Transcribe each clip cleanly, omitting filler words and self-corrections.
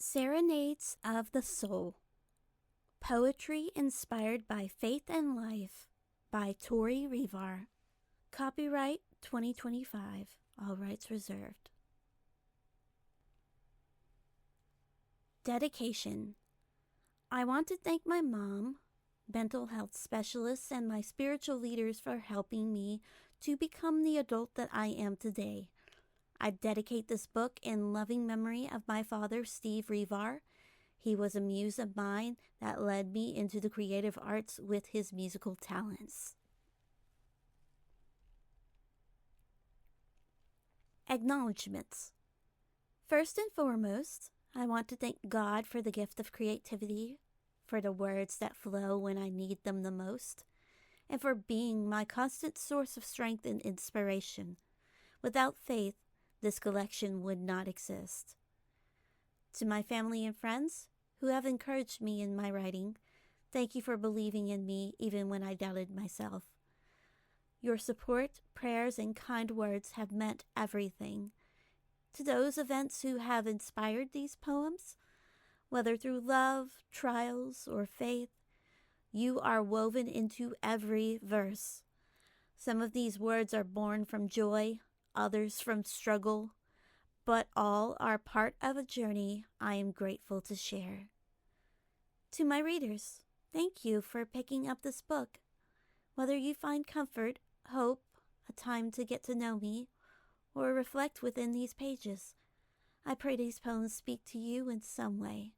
Serenades of the Soul. Poetry inspired by faith and life by Tori Revar. Copyright 2025. All rights reserved. Dedication. I want to thank my mom, mental health specialists, and my spiritual leaders for helping me to become the adult that I am today. I dedicate this book in loving memory of my father, Steve Revar. He was a muse of mine that led me into the creative arts with his musical talents. Acknowledgements. First and foremost, I want to thank God for the gift of creativity, for the words that flow when I need them the most, and for being my constant source of strength and inspiration. Without faith, this collection would not exist. To my family and friends who have encouraged me in my writing, thank you for believing in me even when I doubted myself. Your support, prayers, and kind words have meant everything. To those events who have inspired these poems, whether through love, trials, or faith, you are woven into every verse. Some of these words are born from joy, others from struggle, but all are part of a journey I am grateful to share. To my readers, thank you for picking up this book. Whether you find comfort, hope, a time to get to know me, or reflect within these pages, I pray these poems speak to you in some way.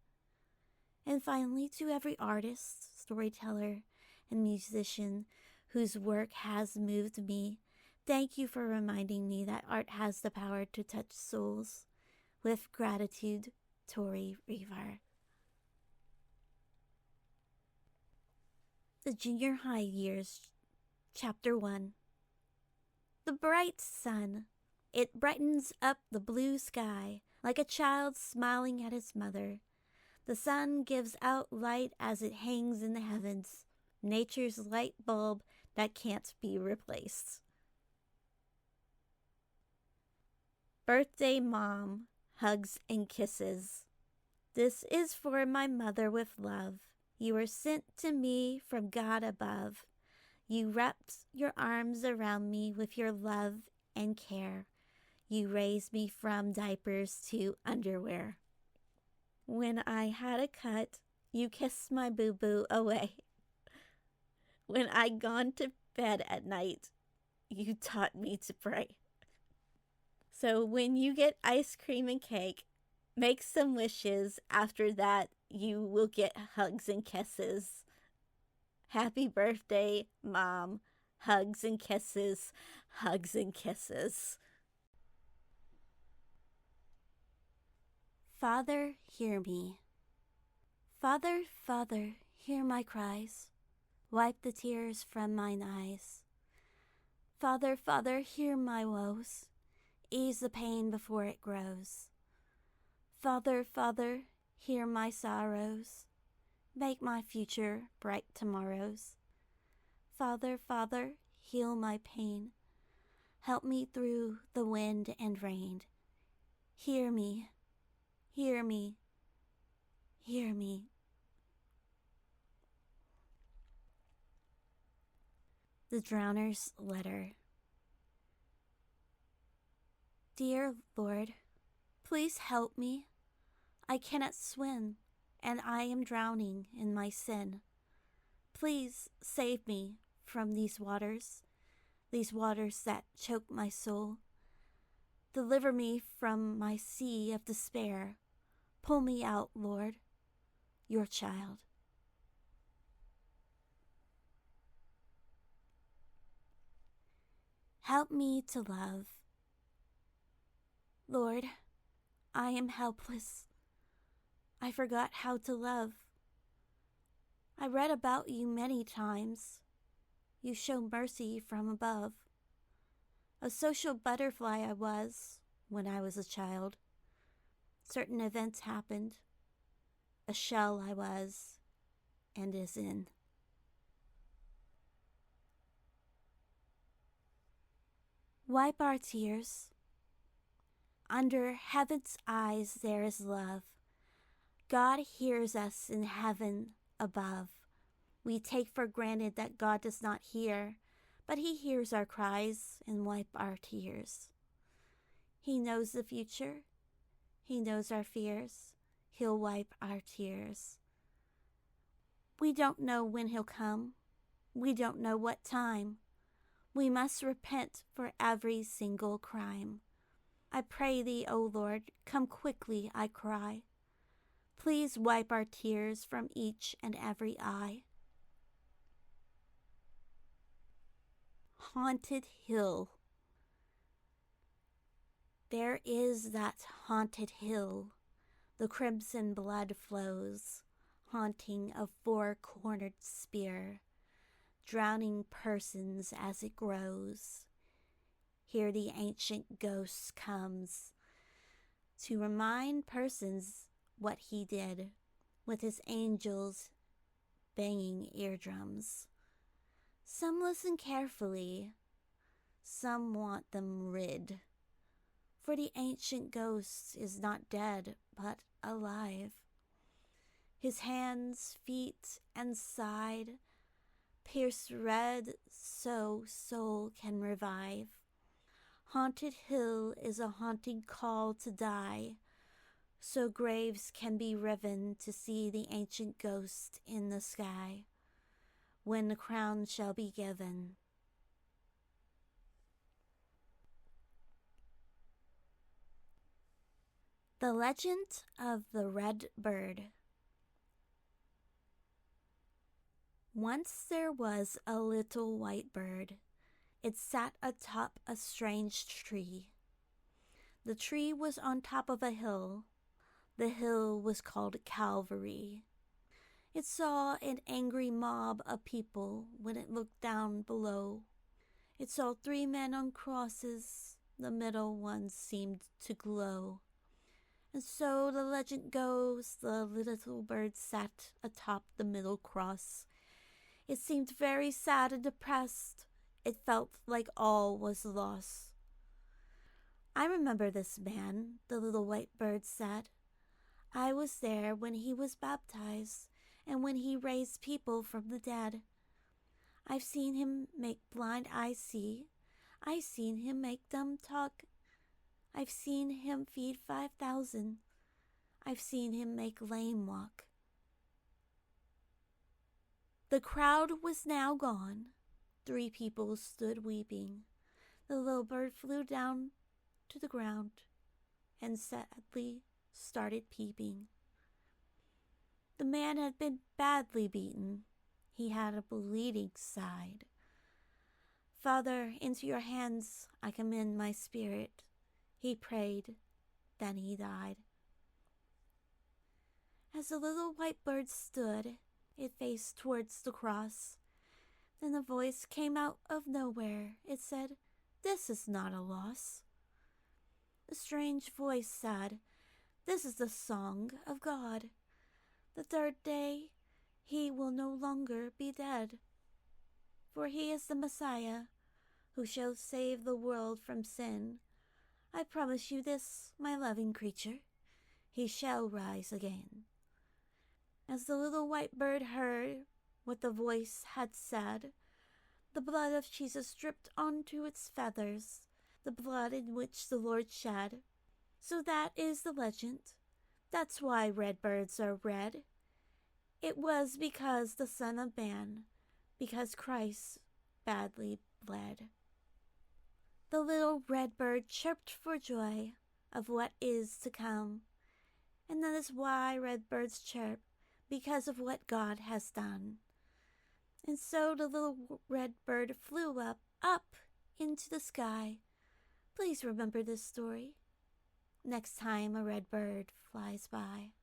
And finally, to every artist, storyteller, and musician whose work has moved me, thank you for reminding me that art has the power to touch souls. With gratitude, Tori Revar. The Junior High Years, Chapter 1. The bright sun. It brightens up the blue sky like a child smiling at his mother. The sun gives out light as it hangs in the heavens, nature's light bulb that can't be replaced. Birthday Mom, hugs and kisses. This is for my mother with love. You were sent to me from God above. You wrapped your arms around me with your love and care. You raised me from diapers to underwear. When I had a cut, you kissed my boo-boo away. When I'd gone to bed at night, you taught me to pray. So when you get ice cream and cake, make some wishes. After that, you will get hugs and kisses. Happy birthday, Mom. Hugs and kisses, hugs and kisses. Father, hear me. Father, Father, hear my cries. Wipe the tears from mine eyes. Father, Father, hear my woes. Ease the pain before it grows. Father, Father, hear my sorrows. Make my future bright tomorrows. Father, Father, heal my pain. Help me through the wind and rain. Hear me, hear me, hear me. The Drowner's Letter. Dear Lord, please help me. I cannot swim, and I am drowning in my sin. Please save me from these waters that choke my soul. Deliver me from my sea of despair. Pull me out, Lord, your child. Help me to love. Lord, I am helpless. I forgot how to love. I read about you many times. You show mercy from above. A social butterfly I was when I was a child. Certain events happened. A shell I was and is in. Wipe our tears. Under heaven's eyes there is love. God hears us in heaven above. We take for granted that God does not hear, but He hears our cries and wipes our tears. He knows the future. He knows our fears. He'll wipe our tears. We don't know when He'll come. We don't know what time. We must repent for every single crime. I pray Thee, O Lord, come quickly, I cry. Please wipe our tears from each and every eye. Haunted Hill. There is that haunted hill. The crimson blood flows, haunting a four-cornered spear, drowning persons as it grows. Here the ancient ghost comes to remind persons what he did with his angels banging eardrums. Some listen carefully, some want them rid. For the ancient ghost is not dead, but alive. His hands, feet, and side pierce red so soul can revive. Haunted Hill is a haunting call to die, so graves can be riven to see the ancient ghost in the sky, when the crown shall be given. The Legend of the Red Bird. Once there was a little white bird. It sat atop a strange tree. The tree was on top of a hill. The hill was called Calvary. It saw an angry mob of people when it looked down below. It saw 3 men on crosses. The middle one seemed to glow. And so the legend goes, the little bird sat atop the middle cross. It seemed very sad and depressed. It felt like all was lost. I remember this man, the little white bird said. I was there when he was baptized and when he raised people from the dead. I've seen him make blind eyes see. I've seen him make them talk. I've seen him feed 5,000. I've seen him make lame walk. The crowd was now gone. 3 people stood weeping. The little bird flew down to the ground and sadly started peeping. The man had been badly beaten. He had a bleeding side. Father, into your hands I commend my spirit. He prayed, then he died. As the little white bird stood, it faced towards the cross. Then a voice came out of nowhere. It said, "This is not a loss." A strange voice said, "This is the song of God. The 3rd day he will no longer be dead. For he is the Messiah, who shall save the world from sin. I promise you this, my loving creature, he shall rise again." As the little white bird heard what the voice had said, the blood of Jesus dripped onto its feathers, the blood in which the Lord shed. So that is the legend. That's why red birds are red. It was because the Son of Man, because Christ badly bled. The little red bird chirped for joy of what is to come. And that is why red birds chirp, because of what God has done. And so the little red bird flew up into the sky. Please remember this story next time a red bird flies by.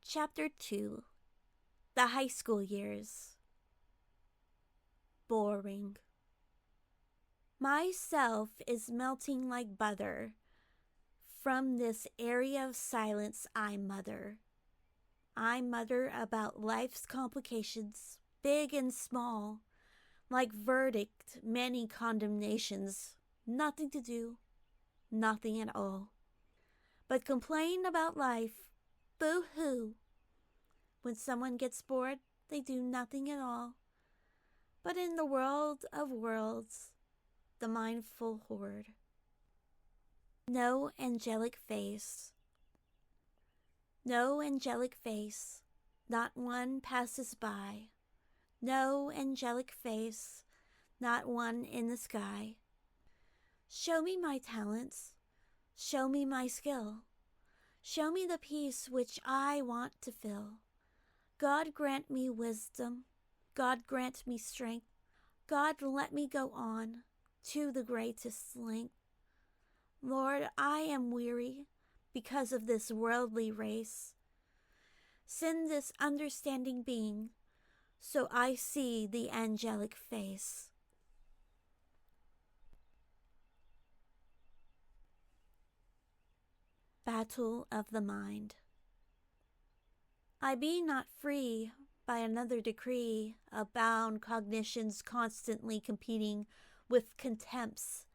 Chapter 2. The High School Years. Boring. Myself is melting like butter. From this area of silence I mutter. I mutter about life's complications, big and small. Like verdict, many condemnations. Nothing to do, nothing at all. but complain about life. Boo-hoo. When someone gets bored, they do nothing at all. But in the world of worlds, the mindful horde. No angelic face. No angelic face, not one passes by. No angelic face, not one in the sky. Show me my talents, show me my skill. Show me the peace which I want to fill. God grant me wisdom, God grant me strength. God let me go on to the greatest length. Lord, I am weary because of this worldly race. Send this understanding being so I see the angelic face. Battle of the Mind. I be not free by another decree of bound cognitions constantly competing with contempts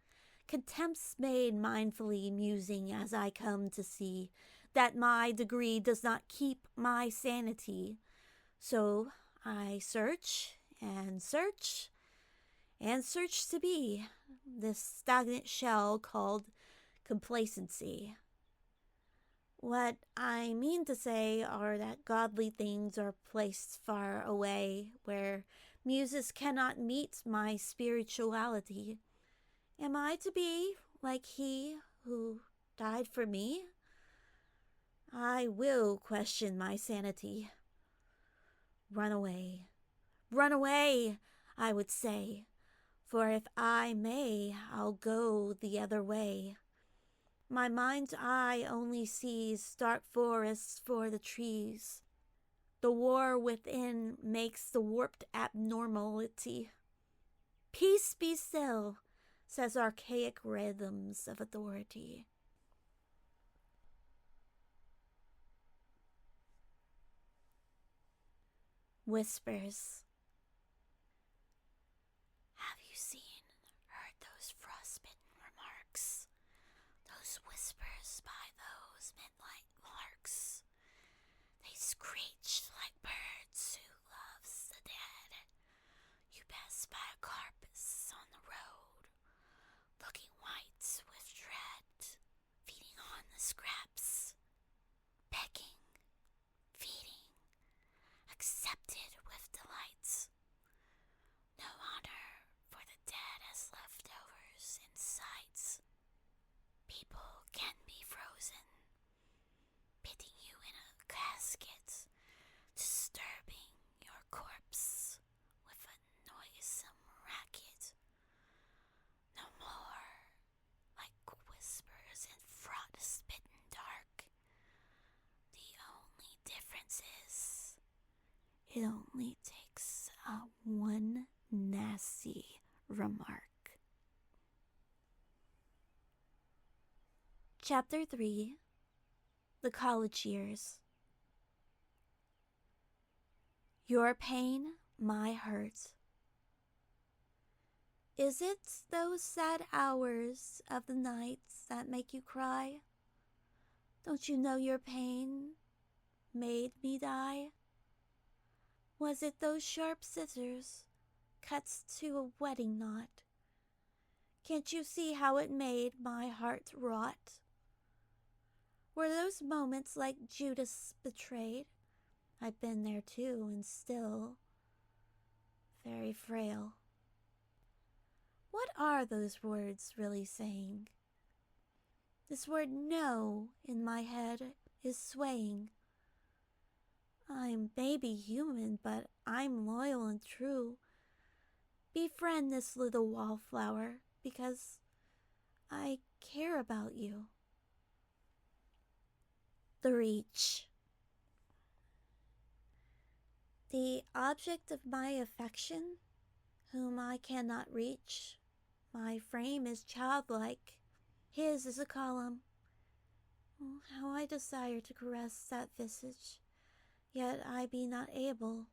made mindfully musing as I come to see that my degree does not keep my sanity. So I search and search and search to be this stagnant shell called complacency. What I mean to say are that godly things are placed far away, where muses cannot meet my spirituality. Am I to be like he who died for me? I will question my sanity. Run away, I would say, for if I may, I'll go the other way. My mind's eye only sees dark forests for the trees. The war within makes the warped abnormality. Peace be still, says archaic rhythms of authority. Whispers. Have you heard those frostbitten remarks? Those whispers by those midnight larks. They screech like birds who loves the dead. You pass by a carpus on the road, looking white with dread, feeding on the scraps, pecking, feeding, accepted with delight. No honor for the dead as leftovers in sight. People can be frozen, pitting you in a casket, disturbing your corpse with a noisome racket. No more like whispers in frost-bitten dark. The only difference is it only takes one nasty remark. Chapter 3. The College Years. Your pain, my hurt. Is it those sad hours of the nights that make you cry? Don't you know your pain made me die? Was it those sharp scissors, cuts to a wedding knot? Can't you see how it made my heart rot? Were those moments like Judas betrayed? I've been there too, and still very frail. What are those words really saying? This word no in my head is swaying. I'm maybe human, but I'm loyal and true. Befriend this little wallflower because I care about you. The reach. The object of my affection, whom I cannot reach. My frame is childlike, his is a column. Oh, how I desire to caress that visage, yet I be not able.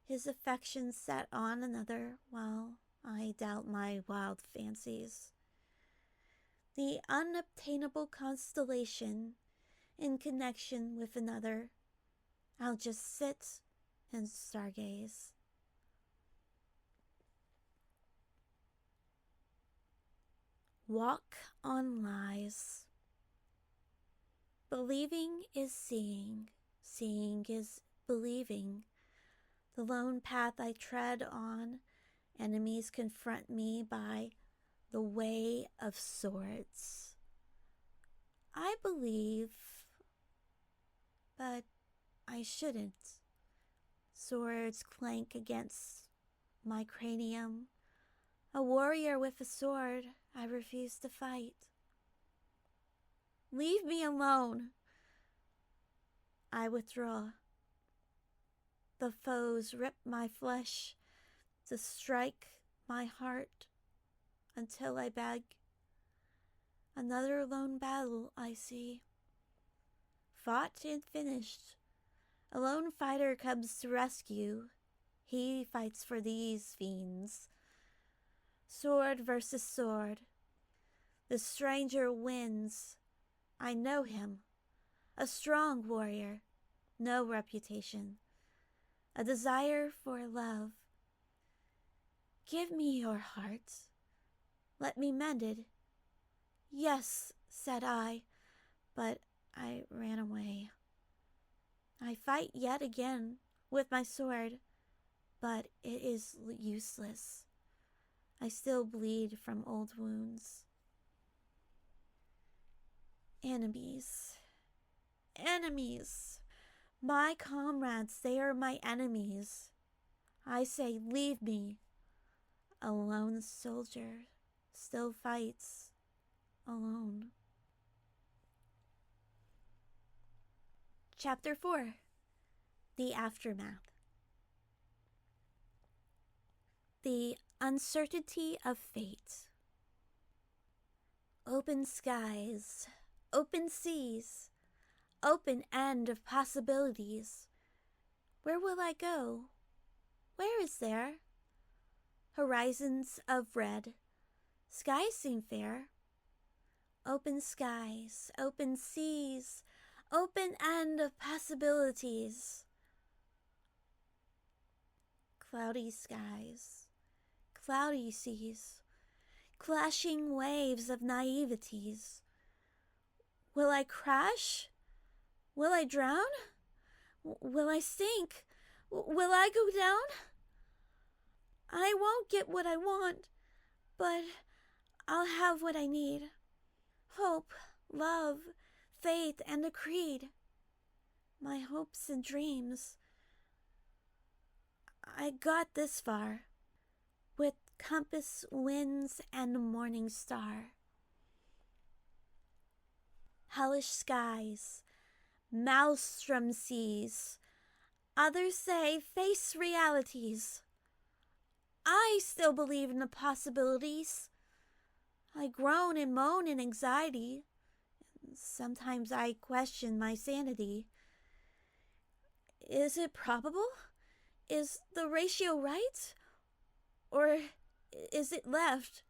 His affection set on another, while I doubt my wild fancies. the unobtainable constellation in connection with another. I'll just sit and stargaze. Walk on lies. Believing is seeing. Seeing is believing. The lone path I tread on, enemies confront me by the way of swords. I believe, but I shouldn't. Swords clank against my cranium. A warrior with a sword, I refuse to fight. Leave me alone. I withdraw. The foes rip my flesh to strike my heart until I beg. Another lone battle I see. Fought and finished. A lone fighter comes to rescue. He fights for these fiends. Sword versus sword. The stranger wins. I know him. A strong warrior. No reputation. A desire for love. Give me your heart. Let me mend it. Yes, said I, but I ran away. I fight yet again with my sword, but it is useless. I still bleed from old wounds. Enemies. Enemies. My comrades, they are my enemies. I say, leave me. A lone soldier still fights alone. Chapter 4. The Aftermath. The uncertainty of fate. Open skies, open seas, open end of possibilities. Where will I go? Where is there? Horizons of red, skies seem fair. Open skies, open seas, open end of possibilities. Cloudy skies, cloudy seas, clashing waves of naiveties. Will I crash? Will I drown? Will I sink? Will I go down? I won't get what I want, but I'll have what I need. Hope, love, faith, and a creed. My hopes and dreams. I got this far, with compass, winds, and a morning star. Hellish skies, maelstrom seas. Others say face realities. I still believe in the possibilities. I groan and moan in anxiety. Sometimes I question my sanity. Is it probable? Is the ratio right? Or is it left?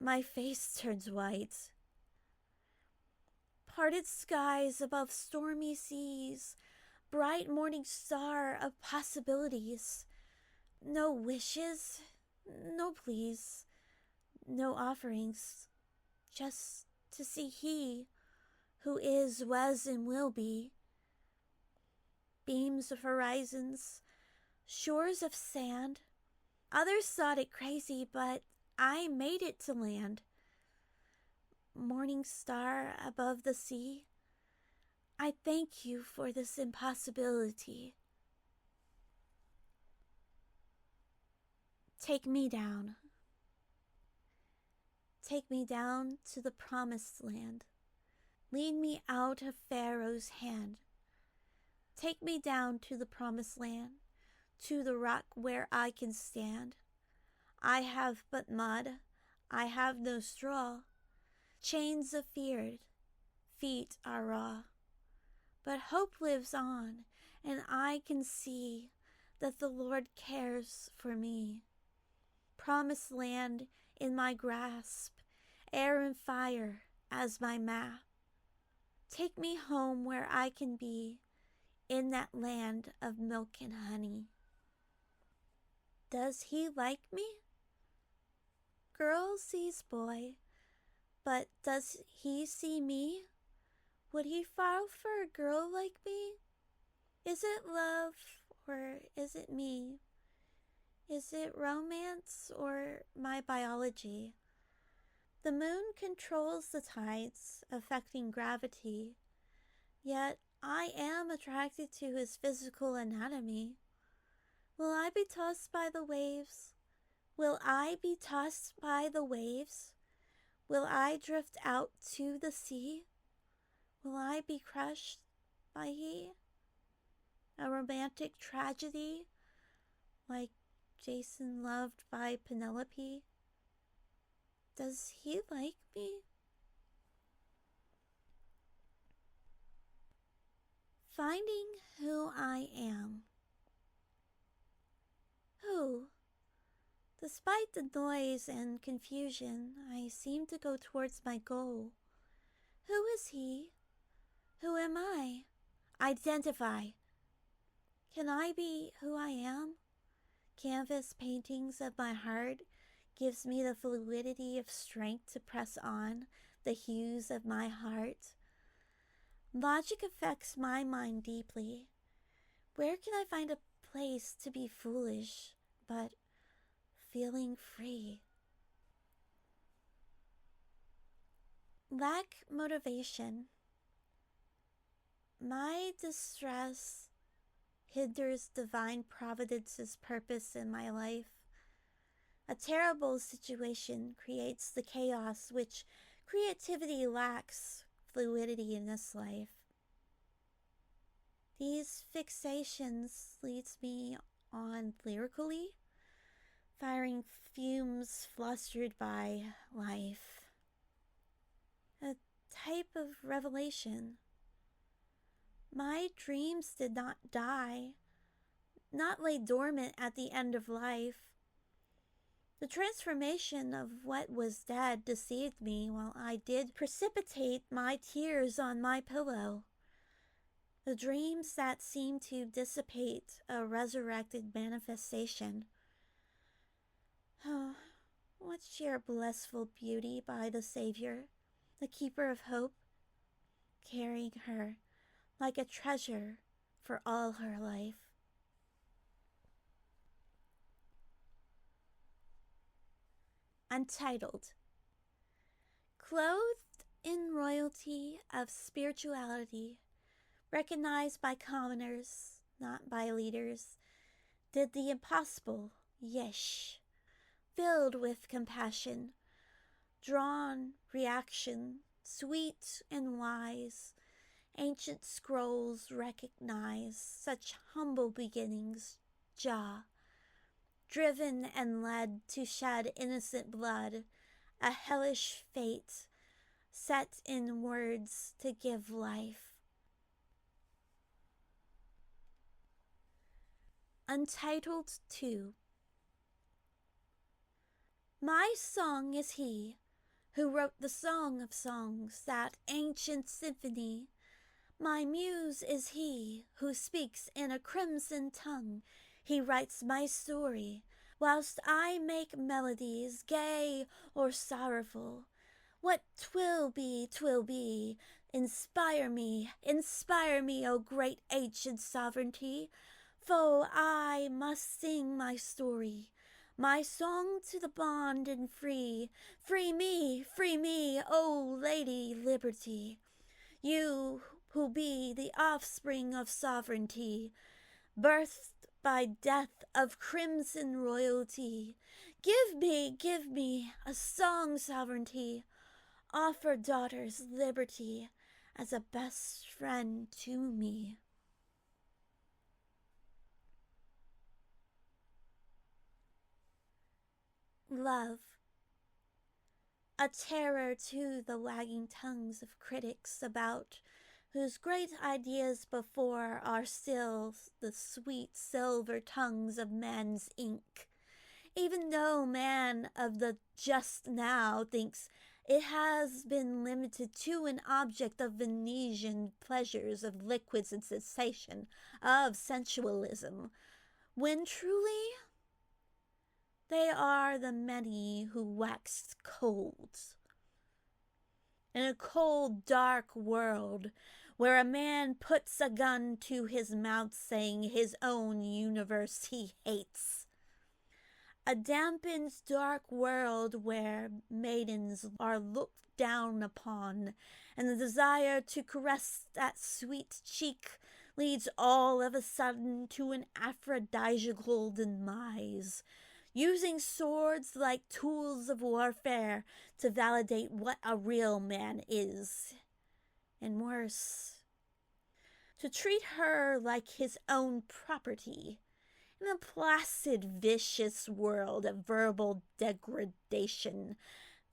My face turns white. Parted skies above stormy seas, bright morning star of possibilities. No wishes, no pleas, no offerings, just to see he who is, was, and will be. Beams of horizons, shores of sand. Others thought it crazy, but I made it to land. Morning star above the sea, I thank you for this impossibility. Take me down. Take me down to the promised land. Lead me out of Pharaoh's hand. Take me down to the promised land, to the rock where I can stand. I have but mud, I have no straw. Chains of fear, feet are raw. But hope lives on, and I can see that the Lord cares for me. Promised land in my grasp, air and fire as my map. Take me home where I can be in that land of milk and honey. Does he like me? Girl sees boy, but does he see me? Would he fall for a girl like me? Is it love or is it me? Is it romance or my biology? The moon controls the tides, affecting gravity, yet I am attracted to his physical anatomy. Will I be tossed by the waves? Will I be tossed by the waves? Will I drift out to the sea? Will I be crushed by he? A romantic tragedy like Jason loved by Penelope? Does he like me? Finding who I am. Who? Despite the noise and confusion, I seem to go towards my goal. Who is he? Who am I? Identify. Can I be who I am? Canvas paintings of my heart gives me the fluidity of strength to press on the hues of my heart. Logic affects my mind deeply. Where can I find a place to be foolish, but feeling free? Lack motivation. My distress hinders divine providence's purpose in my life. A terrible situation creates the chaos which creativity lacks fluidity in this life. These fixations leads me on lyrically, firing fumes flustered by life. A type of revelation. My dreams did not die, not lay dormant at the end of life. The transformation of what was dead deceived me while I did precipitate my tears on my pillow. The dreams that seemed to dissipate a resurrected manifestation. Oh, what sheer blissful beauty by the Savior, the keeper of hope, carrying her like a treasure for all her life. Untitled. Clothed in royalty of spirituality, recognized by commoners, not by leaders, did the impossible, yesh, filled with compassion, drawn reaction, sweet and wise, ancient scrolls recognize such humble beginnings, Jah, driven and led to shed innocent blood, a hellish fate, set in words to give life. Untitled 2. My song is he who wrote the Song of Songs, that ancient symphony. My muse is he who speaks in a crimson tongue. He writes my story, whilst I make melodies, gay or sorrowful. What 'twill be, 'twill be. Inspire me, O great ancient sovereignty, for I must sing my story, my song to the bond and free. Free me, O Lady Liberty, you who be the offspring of sovereignty, birthed by death of crimson royalty. Give me a song, sovereignty. Offer daughters liberty as a best friend to me. Love. A terror to the wagging tongues of critics about whose great ideas before are still the sweet silver tongues of man's ink, even though man of the just now thinks It has been limited to an object of Venetian pleasures, of liquids and sensation, of sensualism, when truly they are the many who waxed cold. In a cold, dark world, where a man puts a gun to his mouth saying his own universe he hates. A dampened, dark world where maidens are looked down upon, and the desire to caress that sweet cheek leads all of a sudden to an aphrodisiacal demise, using swords like tools of warfare to validate what a real man is. And worse, to treat her like his own property in a placid, vicious world of verbal degradation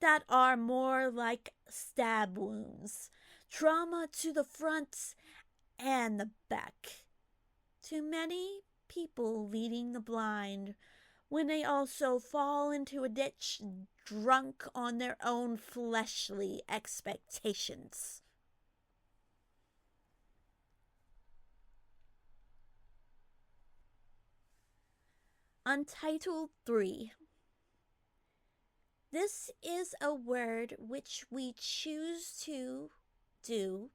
that are more like stab wounds, trauma to the front and the back. To many people leading the blind when they also fall into a ditch drunk on their own fleshly expectations. Untitled 3. This is a word which we choose to do,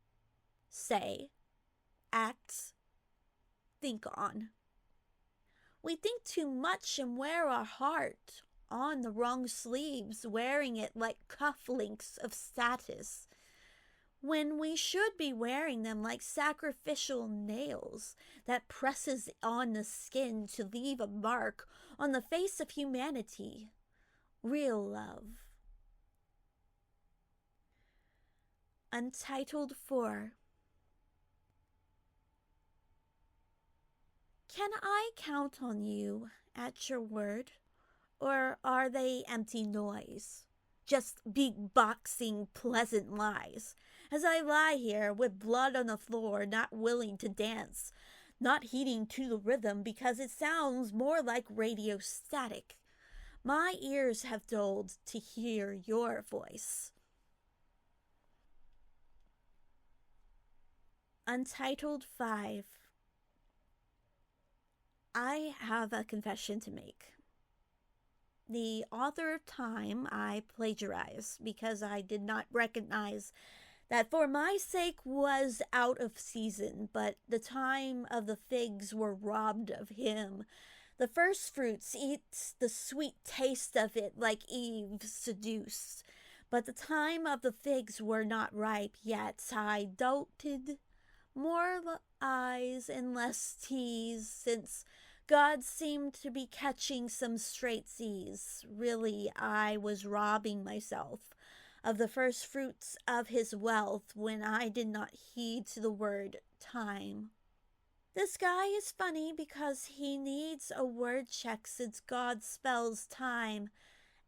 say, act, think on. We think too much and wear our heart on the wrong sleeves, wearing it like cufflinks of status, when we should be wearing them like sacrificial nails that presses on the skin to leave a mark on the face of humanity. Real love. Untitled 4. Can I count on you at your word, or are they empty noise? Just beatboxing pleasant lies, as I lie here with blood on the floor, not willing to dance, not heeding to the rhythm because it sounds more like radio static. My ears have dulled to hear your voice. Untitled 5. I have a confession to make. The author of Time I plagiarized because I did not recognize that For My Sake was out of season, but the time of the figs were robbed of him. The first fruits eat the sweet taste of it like Eve seduced, but the time of the figs were not ripe yet. I doubted more eyes and less teas, since God seemed to be catching some straight C's. Really, I was robbing myself of the first fruits of his wealth when I did not heed to the word time. This guy is funny because he needs a word check since God spells time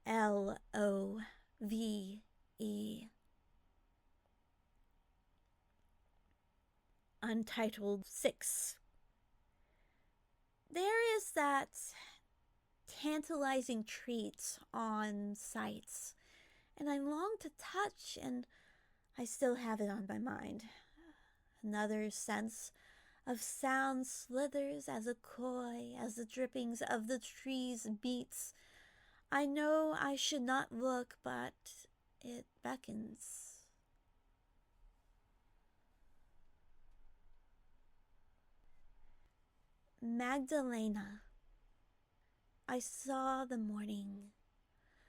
Love. Untitled 6. There is that tantalizing treat on sights, and I long to touch, and I still have it on my mind. Another sense of sound slithers as a coy as the drippings of the trees beats. I know I should not look, but it beckons. Magdalena. I saw the morning.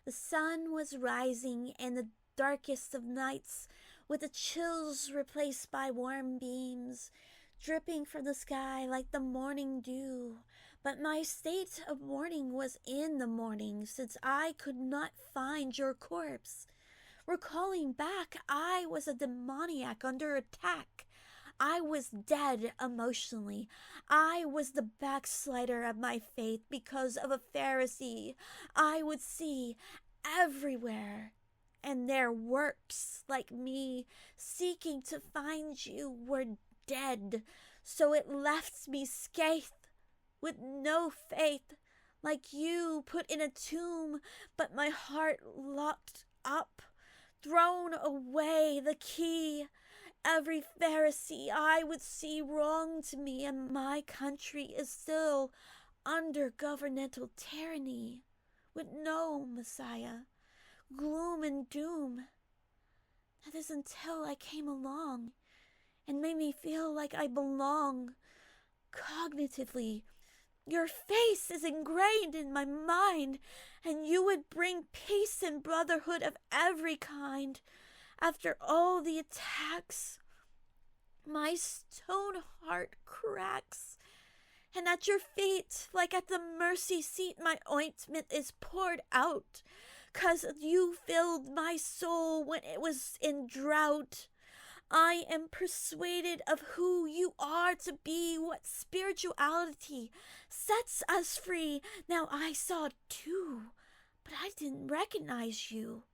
The sun was rising in the darkest of nights, with the chills replaced by warm beams, dripping from the sky like the morning dew. But my state of mourning was in the morning, since I could not find your corpse. Recalling back, I was a demoniac under attack. I was dead emotionally. I was the backslider of my faith because of a Pharisee. I would see everywhere, and their works, like me, seeking to find you, were dead. So it left me scathed, with no faith, like you put in a tomb, but my heart locked up thrown away the key. Every Pharisee I would see wrong to me, and my country is still under governmental tyranny, with no Messiah, gloom and doom. That is until I came along and made me feel like I belong cognitively. Your face is ingrained in my mind, and you would bring peace and brotherhood of every kind. After all the attacks, my stone heart cracks, and at your feet, like at the mercy seat, my ointment is poured out, 'cause you filled my soul when it was in drought. I am persuaded of who you are to be, what spirituality sets us free. Now I saw too, but I didn't recognize you.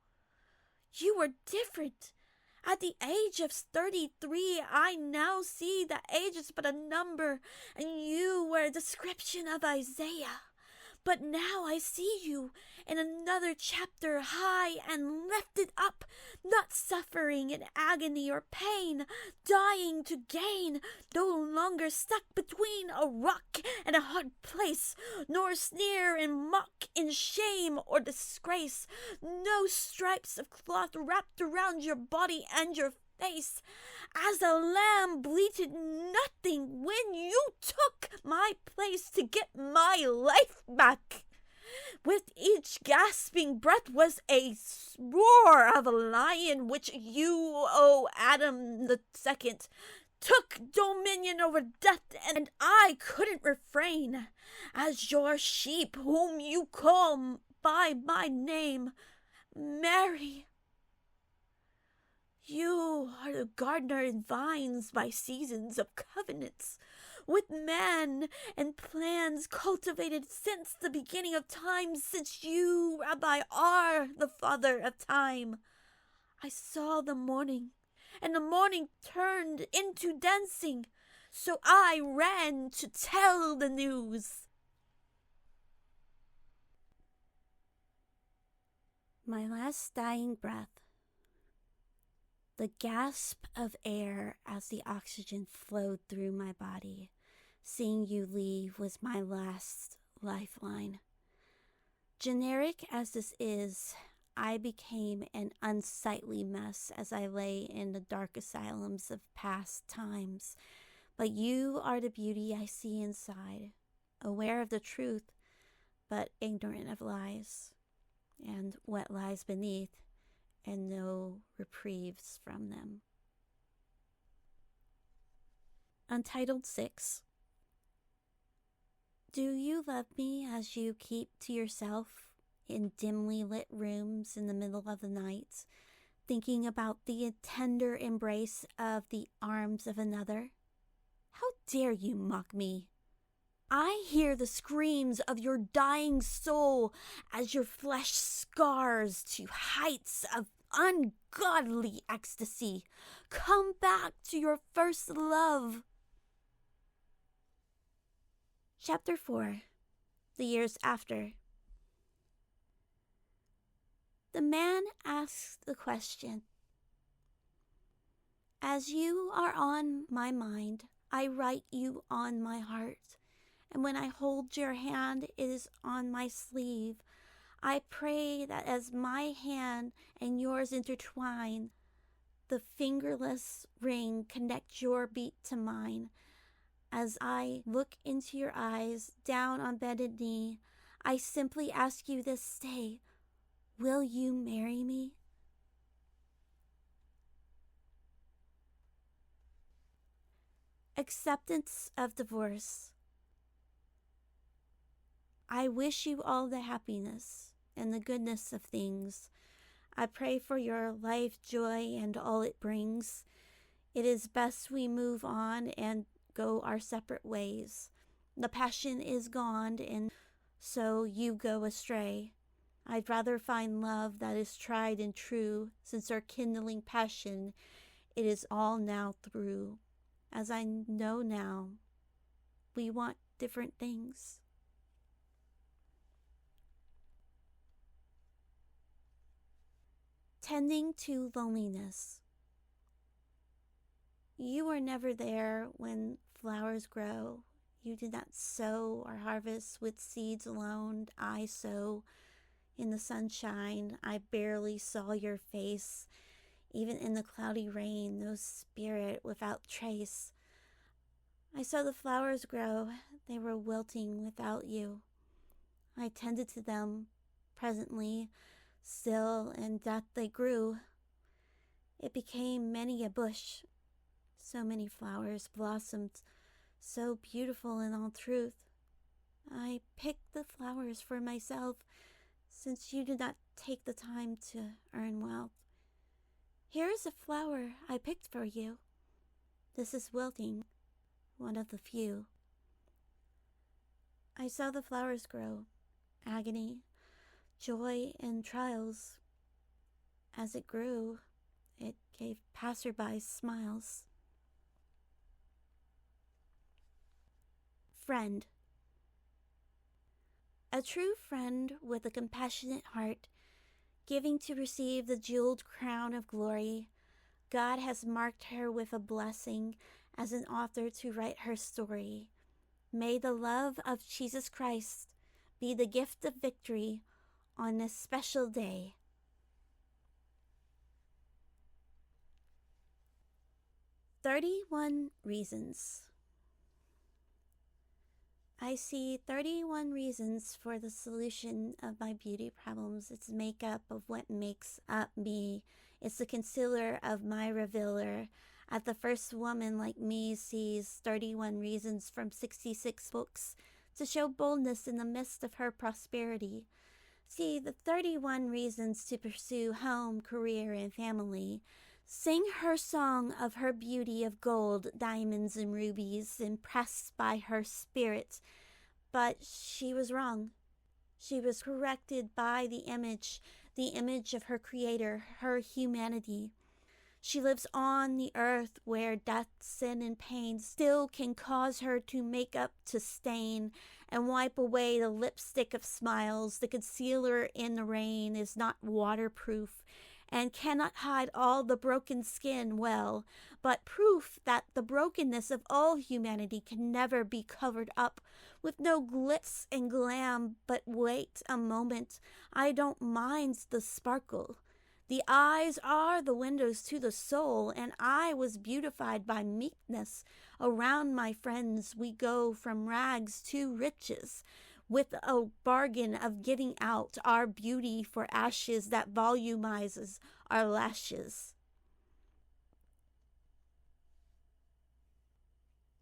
You were different. At the age of 33, I now see that age is but a number, and you were a description of Isaiah. But now I see you in another chapter, high and lifted up, not suffering in agony or pain, dying to gain, no longer stuck between a rock and a hard place, nor sneer and mock in shame or disgrace, no stripes of cloth wrapped around your body and your face. As a lamb bleated nothing when you took my place to get my life back. With each gasping breath was a roar of a lion, which you, O Adam the second, took dominion over death, and I couldn't refrain. As your sheep, whom you call by my name, Mary, you are the gardener in vines by seasons of covenants with man and plans cultivated since the beginning of time, since you, Rabbi, are the father of time. I saw the morning, and the morning turned into dancing, so I ran to tell the news. My last dying breath, the gasp of air as the oxygen flowed through my body. Seeing you leave was my last lifeline. Generic as this is, I became an unsightly mess as I lay in the dark asylums of past times. But you are the beauty I see inside, aware of the truth, but ignorant of lies, and what lies beneath, and no reprieves from them. Untitled 6. Do you love me as you keep to yourself in dimly lit rooms in the middle of the night, thinking about the tender embrace of the arms of another? How dare you mock me? I hear the screams of your dying soul as your flesh scars to heights of ungodly ecstasy. Come back to your first love. Chapter 4. The Years After. The man asks the question. As you are on my mind, I write you on my heart. And when I hold your hand, it is on my sleeve. I pray that as my hand and yours intertwine, the fingerless ring connect your beat to mine. As I look into your eyes, down on bended knee, I simply ask you this day, will you marry me? Acceptance of divorce. I wish you all the happiness and the goodness of things. I pray for your life, joy, and all it brings. It is best we move on and go our separate ways. The passion is gone, and so you go astray. I'd rather find love that is tried and true, since our kindling passion, it is all now through. As I know now, we want different things. Tending to loneliness. You were never there when flowers grow. You did not sow or harvest with seeds alone. I sow in the sunshine. I barely saw your face. Even in the cloudy rain, no spirit without trace. I saw the flowers grow. They were wilting without you. I tended to them. Presently, still in death they grew. It became many a bush. So many flowers blossomed, so beautiful in all truth. I picked the flowers for myself, since you did not take the time to earn wealth. Here is a flower I picked for you. This is wilting, one of the few. I saw the flowers grow, agony, joy, and trials. As it grew, it gave passersby smiles. Friend. A true friend with a compassionate heart, giving to receive the jeweled crown of glory. God has marked her with a blessing as an author to write her story. May the love of Jesus Christ be the gift of victory on this special day. "31 Reasons." I see 31 reasons for the solution of my beauty problems. It's makeup of what makes up me. It's the concealer of my revealer. At the first woman like me sees 31 reasons from 66 books to show boldness in the midst of her prosperity. See the 31 reasons to pursue home, career, and family. Sing her song of her beauty of gold, diamonds, and rubies, impressed by her spirit. But she was wrong. She was corrected by the image of her creator, her humanity. She lives on the earth where death, sin, and pain still can cause her to make up to stain and wipe away the lipstick of smiles. The concealer in the rain is not waterproof and cannot hide all the broken skin well, but proof that the brokenness of all humanity can never be covered up with no glitz and glam. But wait a moment, I don't mind the sparkle. The eyes are the windows to the soul, and I was beautified by meekness. Around my friends we go from rags to riches, with a bargain of getting out our beauty for ashes that volumizes our lashes.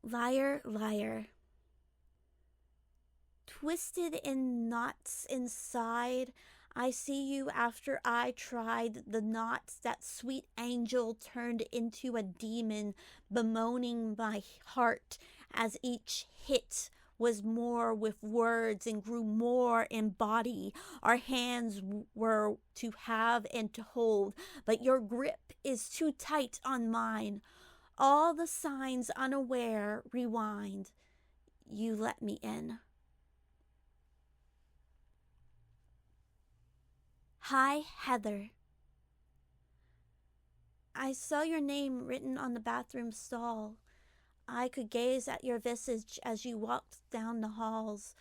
Liar, liar. Twisted in knots inside, I see you after I tried the knots. That sweet angel turned into a demon, bemoaning my heart as each hit was more with words and grew more in body. Our hands were to have and to hold, but your grip is too tight on mine. All the signs unaware rewind. You let me in. Hi, Heather. I saw your name written on the bathroom stall. I could gaze at your visage as you walked down the halls.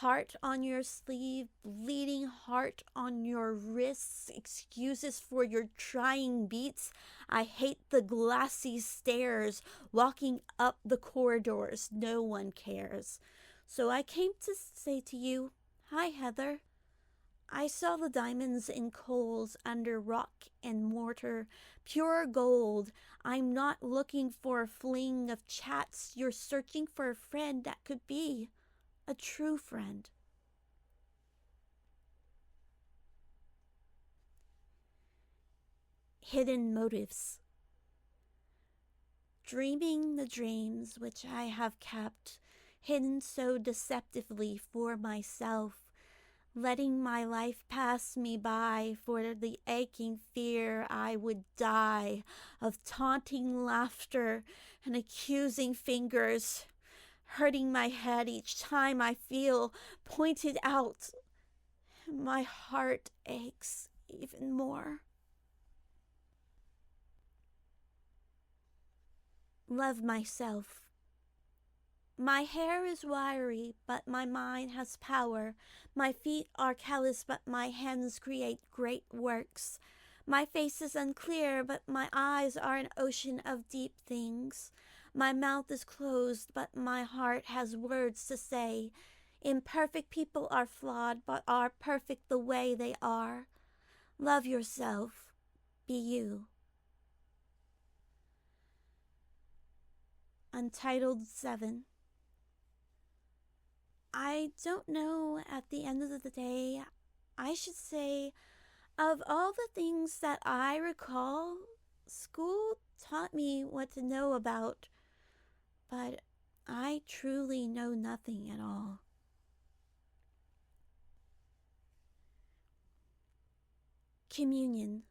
Heart on your sleeve, bleeding heart on your wrists, excuses for your trying beats. I hate the glassy stairs, walking up the corridors, no one cares. So I came to say to you, hi, Heather. I saw the diamonds in coals under rock and mortar, pure gold. I'm not looking for a fling of chats. You're searching for a friend that could be a true friend. Hidden motives. Dreaming the dreams which I have kept, hidden so deceptively for myself, letting my life pass me by for the aching fear I would die of taunting laughter and accusing fingers, hurting my head each time I feel pointed out. My heart aches even more. love myself. My hair is wiry, but my mind has power. My feet are callous, but my hands create great works. My face is unclear, but my eyes are an ocean of deep things. My mouth is closed, but my heart has words to say. Imperfect people are flawed, but are perfect the way they are. Love yourself. Be you. Untitled 7. I don't know, at the end of the day, I should say, of all the things that I recall, school taught me what to know about, but I truly know nothing at all. Communion.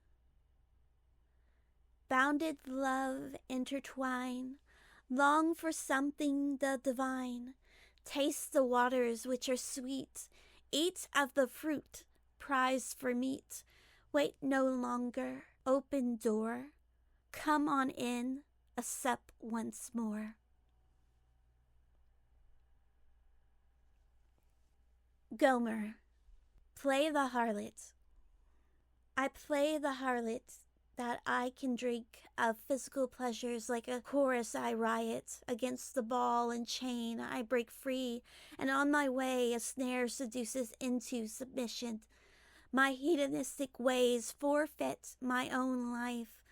Bounded love intertwine, long for something the divine. Taste the waters which are sweet, eat of the fruit, prize for meat. Wait no longer, open door, come on in, a sup once more. Gomer. Play the harlot. I play the harlot, that I can drink of physical pleasures. Like a chorus I riot, against the ball and chain I break free, and on my way a snare seduces into submission. My hedonistic ways forfeit my own life.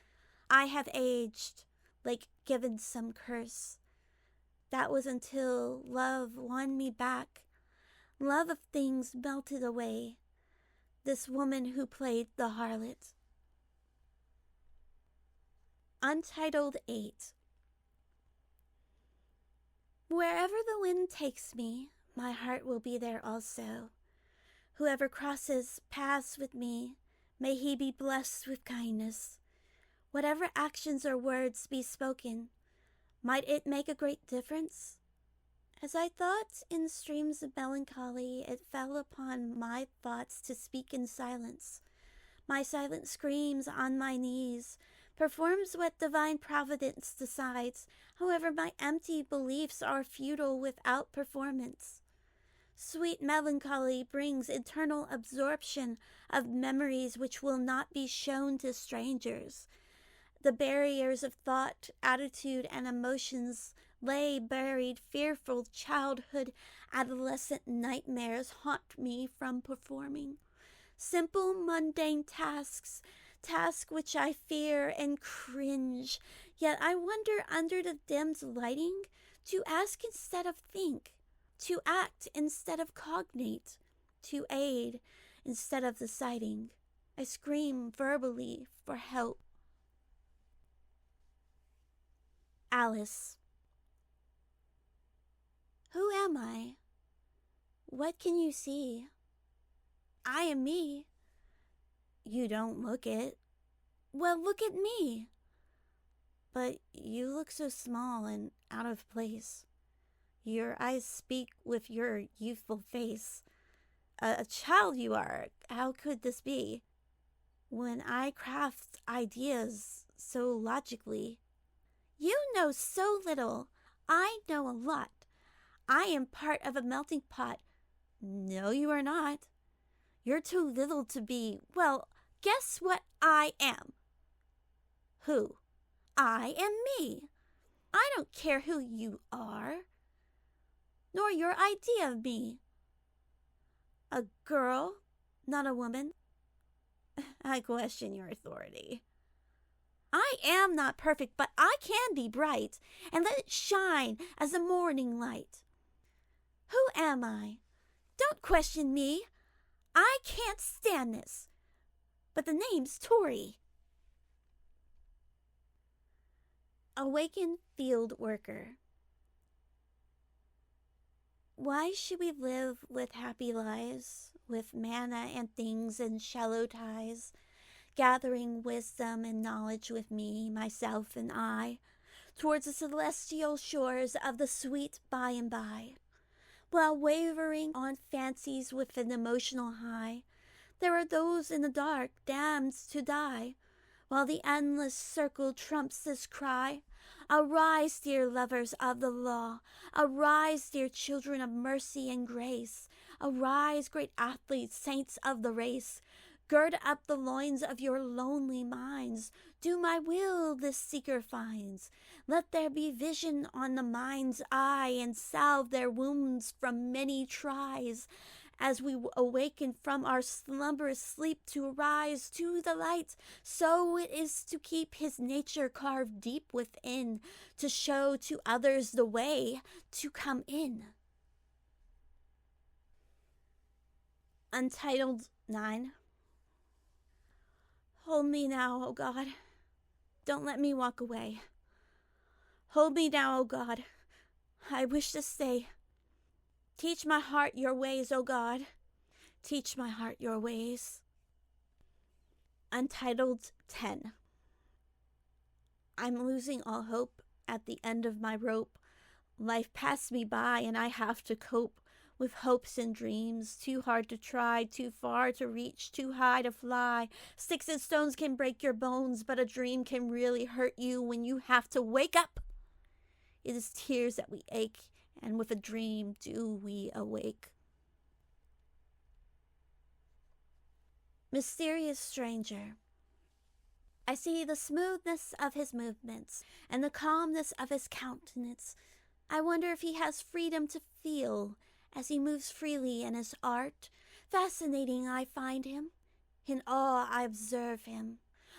I have aged, like given some curse. That was until love won me back. Love of things melted away. This woman who played the harlot. Untitled 8. Wherever the wind takes me, my heart will be there also. Whoever crosses paths with me, may he be blessed with kindness. Whatever actions or words be spoken, might it make a great difference? As I thought in streams of melancholy, it fell upon my thoughts to speak in silence. My silent screams on my knees performs what divine providence decides. However, my empty beliefs are futile without performance. Sweet melancholy brings eternal absorption of memories which will not be shown to strangers. The barriers of thought, attitude, and emotions lay buried. Fearful childhood, adolescent nightmares haunt me from performing. Simple, mundane tasks which I fear and cringe, yet I wonder under the dimmed lighting to ask instead of think, to act instead of cognate, to aid instead of deciding. I scream verbally for help. Alice. Who am I? What can you see? I am me. You don't look it. Well, look at me. But you look so small and out of place. Your eyes speak with your youthful face. A child you are. How could this be? When I craft ideas so logically. You know so little. I know a lot. I am part of a melting pot. No, you are not. You're too little to be, well, guess what I am? Who? I am me. I don't care who you are, nor your idea of me. A girl, not a woman. I question your authority. I am not perfect, but I can be bright, and let it shine as a morning light. Who am I? Don't question me. I can't stand this. But the name's Tori. Awakened field worker. Why should we live with happy lives, with manna and things and shallow ties, gathering wisdom and knowledge with me, myself, and I, towards the celestial shores of the sweet by and by? While wavering on fancies with an emotional high, there are those in the dark damned to die, while the endless circle trumps this cry, Arise, dear lovers of the law. Arise, dear children of mercy and grace. Arise, great athletes, saints of the race. Gird up the loins of your lonely minds. Do my will this seeker finds. Let there be vision on the mind's eye, and salve their wounds from many tries. As we awaken from our slumberous sleep to rise to the light, so it is to keep his nature carved deep within, to show to others the way to come in. Untitled 9. Hold me now, O God. Don't let me walk away. Hold me now, O God. I wish to stay. Teach my heart your ways, O God. Teach my heart your ways. Untitled 10. I'm losing all hope at the end of my rope. Life passed me by and I have to cope with hopes and dreams, too hard to try, too far to reach, too high to fly. Sticks and stones can break your bones, but a dream can really hurt you when you have to wake up. It is tears that we ache, and with a dream do we awake. Mysterious stranger. I see the smoothness of his movements and the calmness of his countenance. I wonder if he has freedom to feel as he moves freely in his art. Fascinating I find him. In awe I observe him.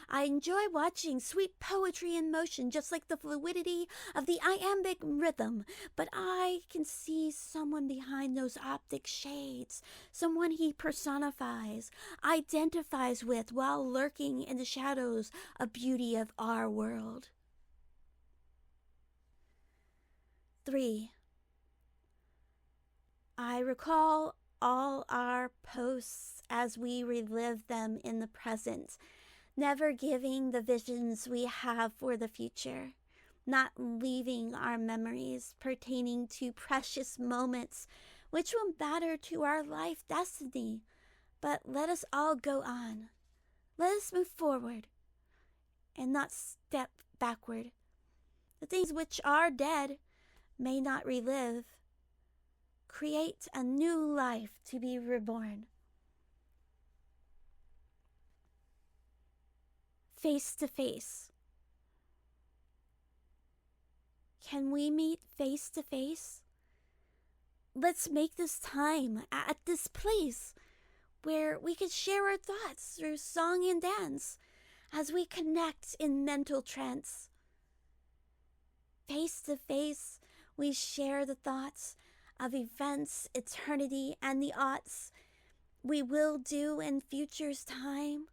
I enjoy watching sweet poetry in motion, just like the fluidity of the iambic rhythm. But I can see someone behind those optic shades, someone he personifies, identifies with, while lurking in the shadows of beauty of our world. 3. I recall all our posts as we relive them in the present, never giving the visions we have for the future, not leaving our memories pertaining to precious moments which will matter to our life destiny. But let us all go on. Let us move forward and not step backward. The things which are dead may not relive. Create a new life to be reborn. Face to face. Can we meet face to face? Let's make this time at this place where we can share our thoughts through song and dance as we connect in mental trance. Face to face, we share the thoughts of events, eternity, and the aughts we will do in future's time,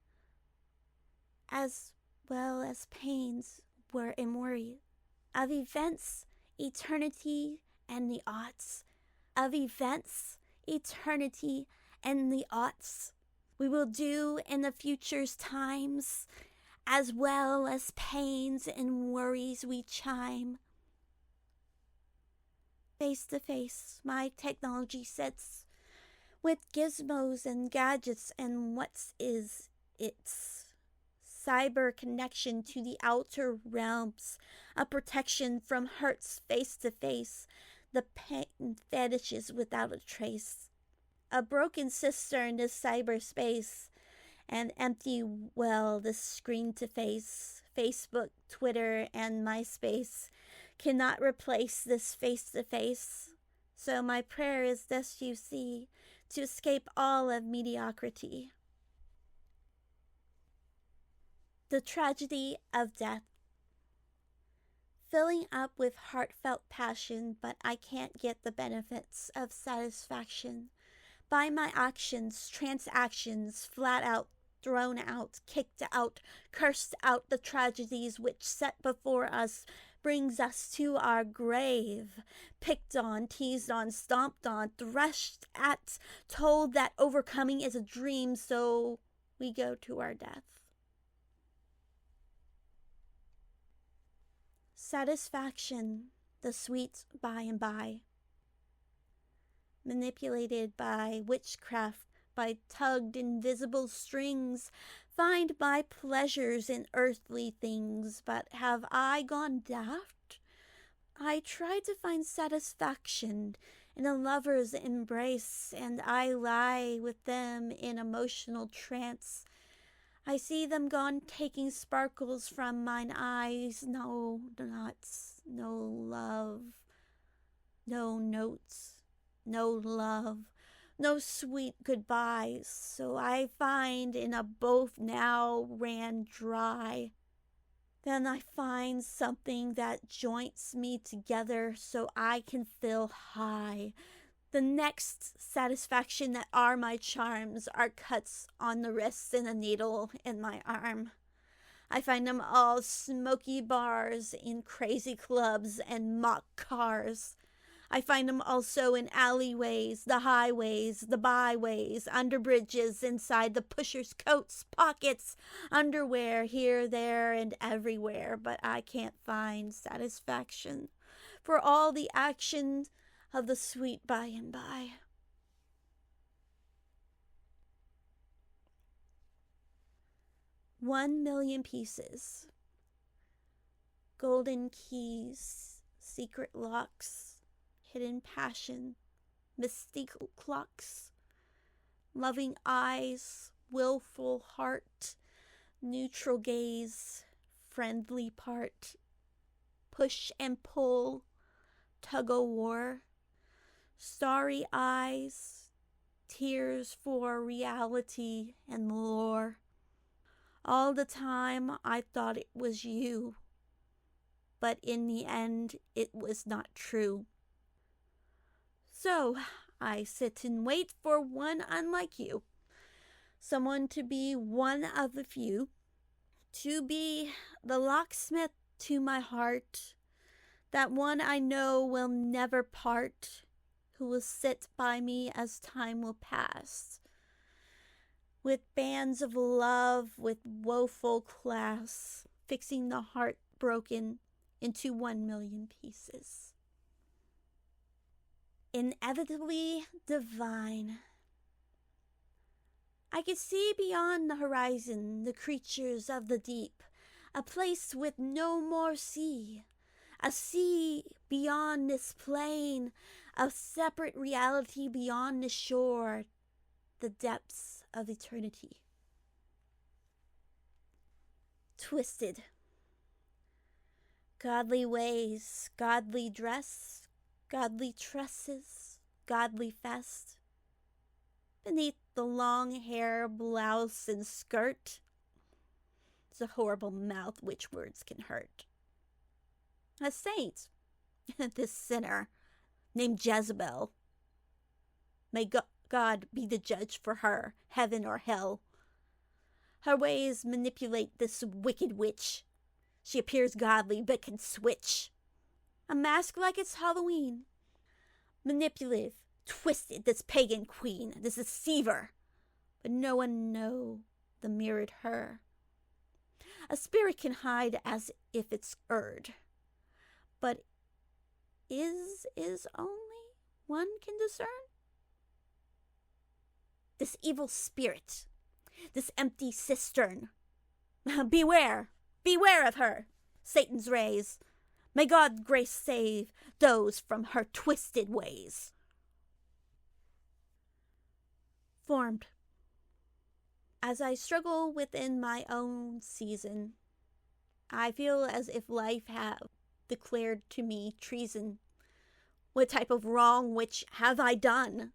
as well as pains and worry, of events, eternity, and the aughts, of events, eternity, and the aughts we will do in the future's times, as well as pains and worries we chime. Face to face, my technology sits with gizmos and gadgets and its cyber connection to the outer realms, a protection from hurts face to face, the pain vanishes without a trace. A broken cistern is cyberspace, an empty well this screen to face. Facebook, Twitter, and MySpace cannot replace this face to face. So my prayer is this, you see, to escape all of mediocrity. The tragedy of death. Filling up with heartfelt passion, but I can't get the benefits of satisfaction. By my actions, transactions, flat out, thrown out, kicked out, cursed out, the tragedies which set before us brings us to our grave. Picked on, teased on, stomped on, threshed at, told that overcoming is a dream, so we go to our death. Satisfaction, the sweet by and by. Manipulated by witchcraft, by tugged invisible strings, find my pleasures in earthly things, but have I gone daft? I try to find satisfaction in a lover's embrace, and I lie with them in emotional trance. I see them gone taking sparkles from mine eyes. No nuts, no love, no notes, no love, no sweet goodbyes. So I find in a both now ran dry. Then I find something that joints me together so I can feel high. The next satisfaction that are my charms are cuts on the wrists and a needle in my arm. I find them all smoky bars in crazy clubs and mock cars. I find them also in alleyways, the highways, the byways, under bridges, inside the pushers' coats, pockets, underwear, here, there, and everywhere. But I can't find satisfaction for all the action of the sweet by and by. $1,000,000 pieces. Golden keys, secret locks, hidden passion, mystical clocks, loving eyes, willful heart, neutral gaze, friendly part, push and pull, tug-o-war, starry eyes, tears for reality and lore. All the time I thought it was you, but in the end it was not true. So I sit and wait for one unlike you, someone to be one of the few, to be the locksmith to my heart, that one I know will never part, who will sit by me as time will pass, with bands of love, with woeful class, fixing the heart broken into 1,000,000 pieces. Inevitably divine. I could see beyond the horizon the creatures of the deep, a place with no more sea, a sea beyond this plain, a separate reality beyond the shore, the depths of eternity. Twisted. Godly ways, godly dress, godly tresses, godly fest. Beneath the long hair, blouse, and skirt, it's a horrible mouth which words can hurt. A saint, this sinner, named Jezebel. May God be the judge for her, heaven or hell. Her ways manipulate this wicked witch. She appears godly but can switch. A mask like it's Halloween. Manipulative, twisted, this pagan queen, this deceiver. But no one know the mirrored her. A spirit can hide as if it's erred. But is only one can discern? This evil spirit, this empty cistern. Beware of her, Satan's rays. May God's grace save those from her twisted ways. Formed. As I struggle within my own season, I feel as if life have declared to me treason. What type of wrong which have I done?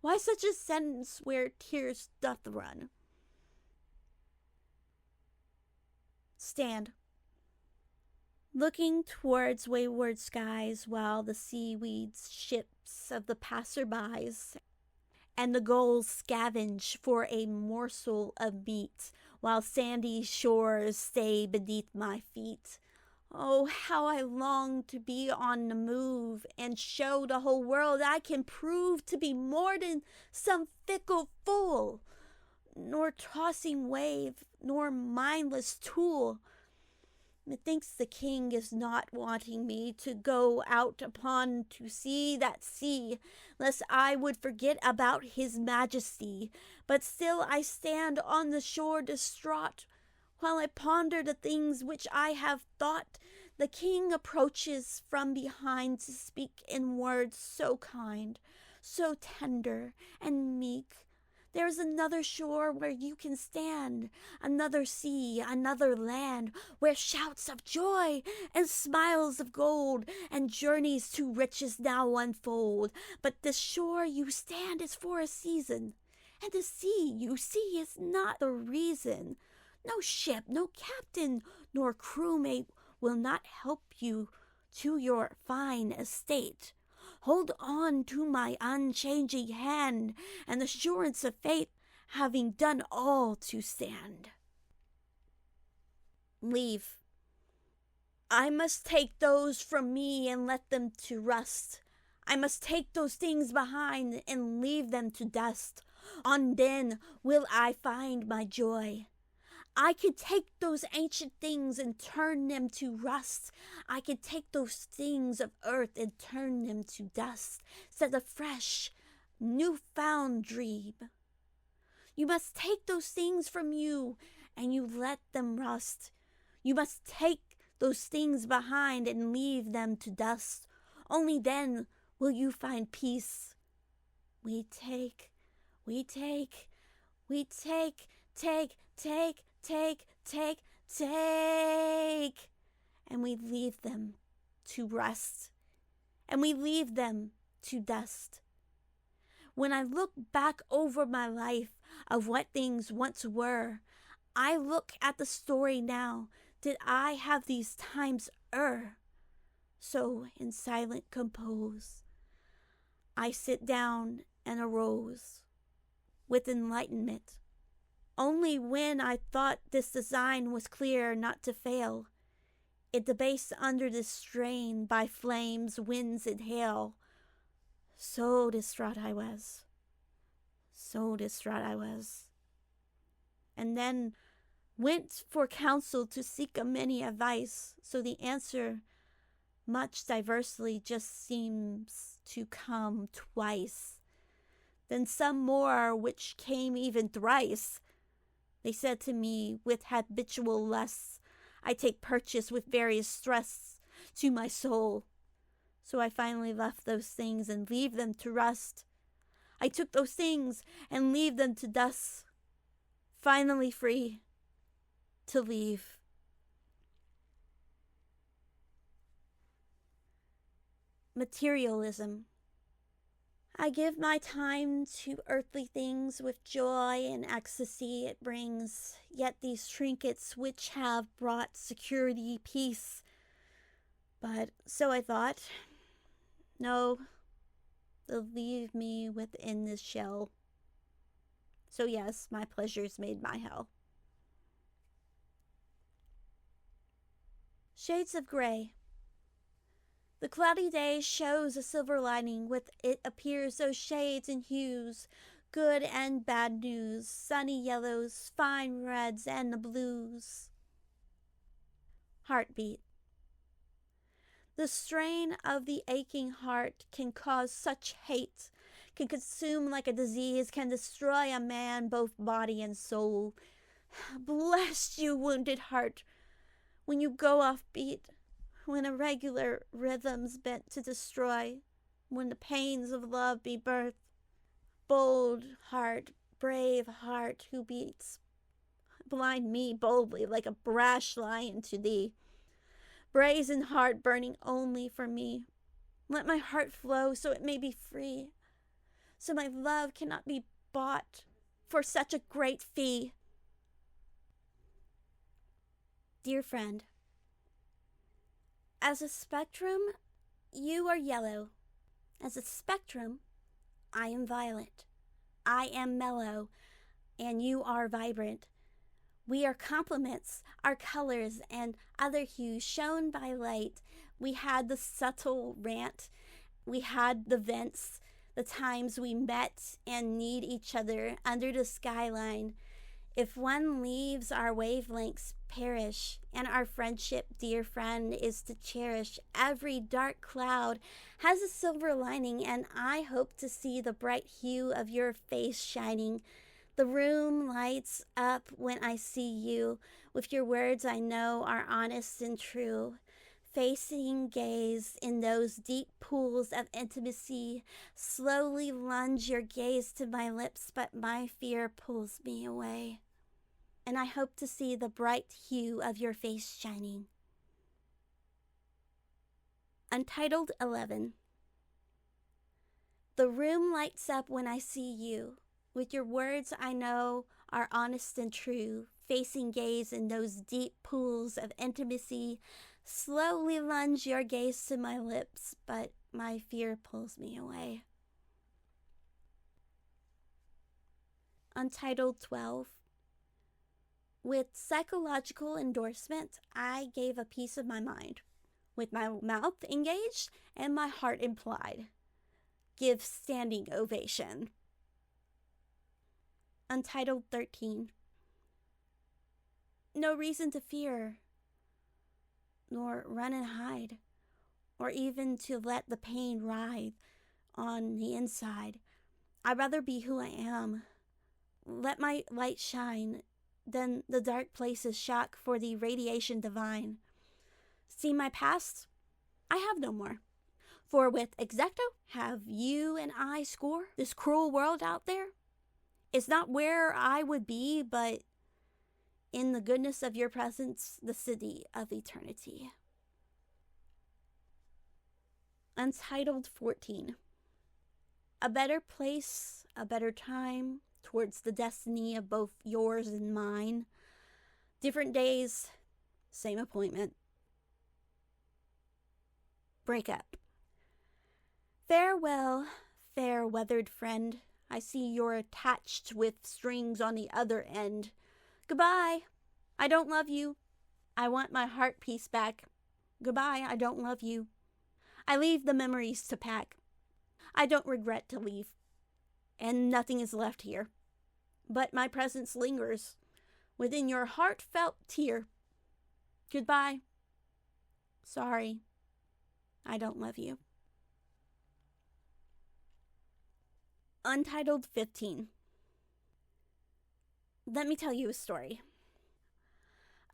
Why such a sentence where tears doth run? Stand. Looking towards wayward skies while the seaweeds ships of the passerbys and the gulls scavenge for a morsel of meat while sandy shores stay beneath my feet. Oh, how I long to be on the move and show the whole world I can prove to be more than some fickle fool, nor tossing wave, nor mindless tool, Methinks the king is not wanting me to go out upon to see that sea, lest I would forget about his majesty. But still I stand on the shore distraught, while I ponder the things which I have thought. The king approaches from behind to speak in words so kind, so tender and meek. There is another shore where you can stand, another sea, another land, where shouts of joy and smiles of gold and journeys to riches now unfold. But this shore you stand is for a season, and the sea you see is not the reason. No ship, no captain, nor crewmate will not help you to your fine estate. Hold on to my unchanging hand, and the assurance of faith, having done all to stand. Leave. I must take those from me and let them to rust. I must take those things behind and leave them to dust. On then will I find my joy. I could take those ancient things and turn them to rust. I could take those things of earth and turn them to dust. Set a fresh, new-found dream. You must take those things from you and you let them rust. You must take those things behind and leave them to dust. Only then will you find peace. We take, take, and we leave them to rust, and we leave them to dust. When I look back over my life of what things once were, I look at the story now. Did I have these times so in silent compose, I sit down and arose with enlightenment. Only when I thought this design was clear not to fail, it debased under the strain by flames, winds, and hail. So distraught I was. And then went for counsel to seek a many advice, so the answer much diversely just seems to come twice. Then some more which came even thrice. They said to me with habitual lusts, I take purchase with various thrusts to my soul. So I finally left those things and leave them to rust. I took those things and leave them to dust. Finally free to leave. Materialism. I give my time to earthly things with joy and ecstasy it brings, yet these trinkets which have brought security, peace. But so I thought, no, they'll leave me within this shell. So yes, my pleasures made my hell. Shades of gray. The cloudy day shows a silver lining. With it appears those shades and hues, good and bad news, sunny yellows, fine reds, and the blues. Heartbeat. The strain of the aching heart can cause such hate, can consume like a disease, can destroy a man, both body and soul. Bless you, wounded heart, when you go off beat, when irregular rhythms bent to destroy, when the pains of love be birth. Bold heart, brave heart, who beats, blind me boldly like a brash lion to thee. Brazen heart burning only for me, let my heart flow so it may be free, so my love cannot be bought for such a great fee. Dear friend, as a spectrum, you are yellow. As a spectrum, I am violet. I am mellow, and you are vibrant. We are complements, our colors and other hues shown by light. We had the subtle rant. We had the vents, the times we met and need each other under the skyline. If one leaves, our wavelengths perish, and our friendship, dear friend, is to cherish. Every dark cloud has a silver lining, and I hope to see the bright hue of your face shining. The room lights up when I see you, with your words I know are honest and true. Facing gaze in those deep pools of intimacy, slowly lunge your gaze to my lips, but my fear pulls me away. And I hope to see the bright hue of your face shining. Untitled 11. The room lights up when I see you. With your words I know are honest and true. Facing gaze in those deep pools of intimacy, slowly lunge your gaze to my lips, but my fear pulls me away. Untitled 12. With psychological endorsement, I gave a piece of my mind. With my mouth engaged and my heart implied. Give standing ovation. Untitled 13. No reason to fear, nor run and hide, or even to let the pain writhe on the inside. I'd rather be who I am. Let my light shine, then the dark places shock for the radiation divine. See my past? I have no more. For with exacto have you and I score this cruel world out there. It's not where I would be, but in the goodness of your presence, the city of eternity. Untitled 14. A better place, a better time, towards the destiny of both yours and mine. Different days, same appointment. Break up. Farewell, fair weathered friend. I see you're attached with strings on the other end. Goodbye. I don't love you. I want my heart piece back. Goodbye. I don't love you. I leave the memories to pack. I don't regret to leave. And nothing is left here. But my presence lingers within your heartfelt tear. Goodbye. Sorry. I don't love you. Untitled 15. Let me tell you a story.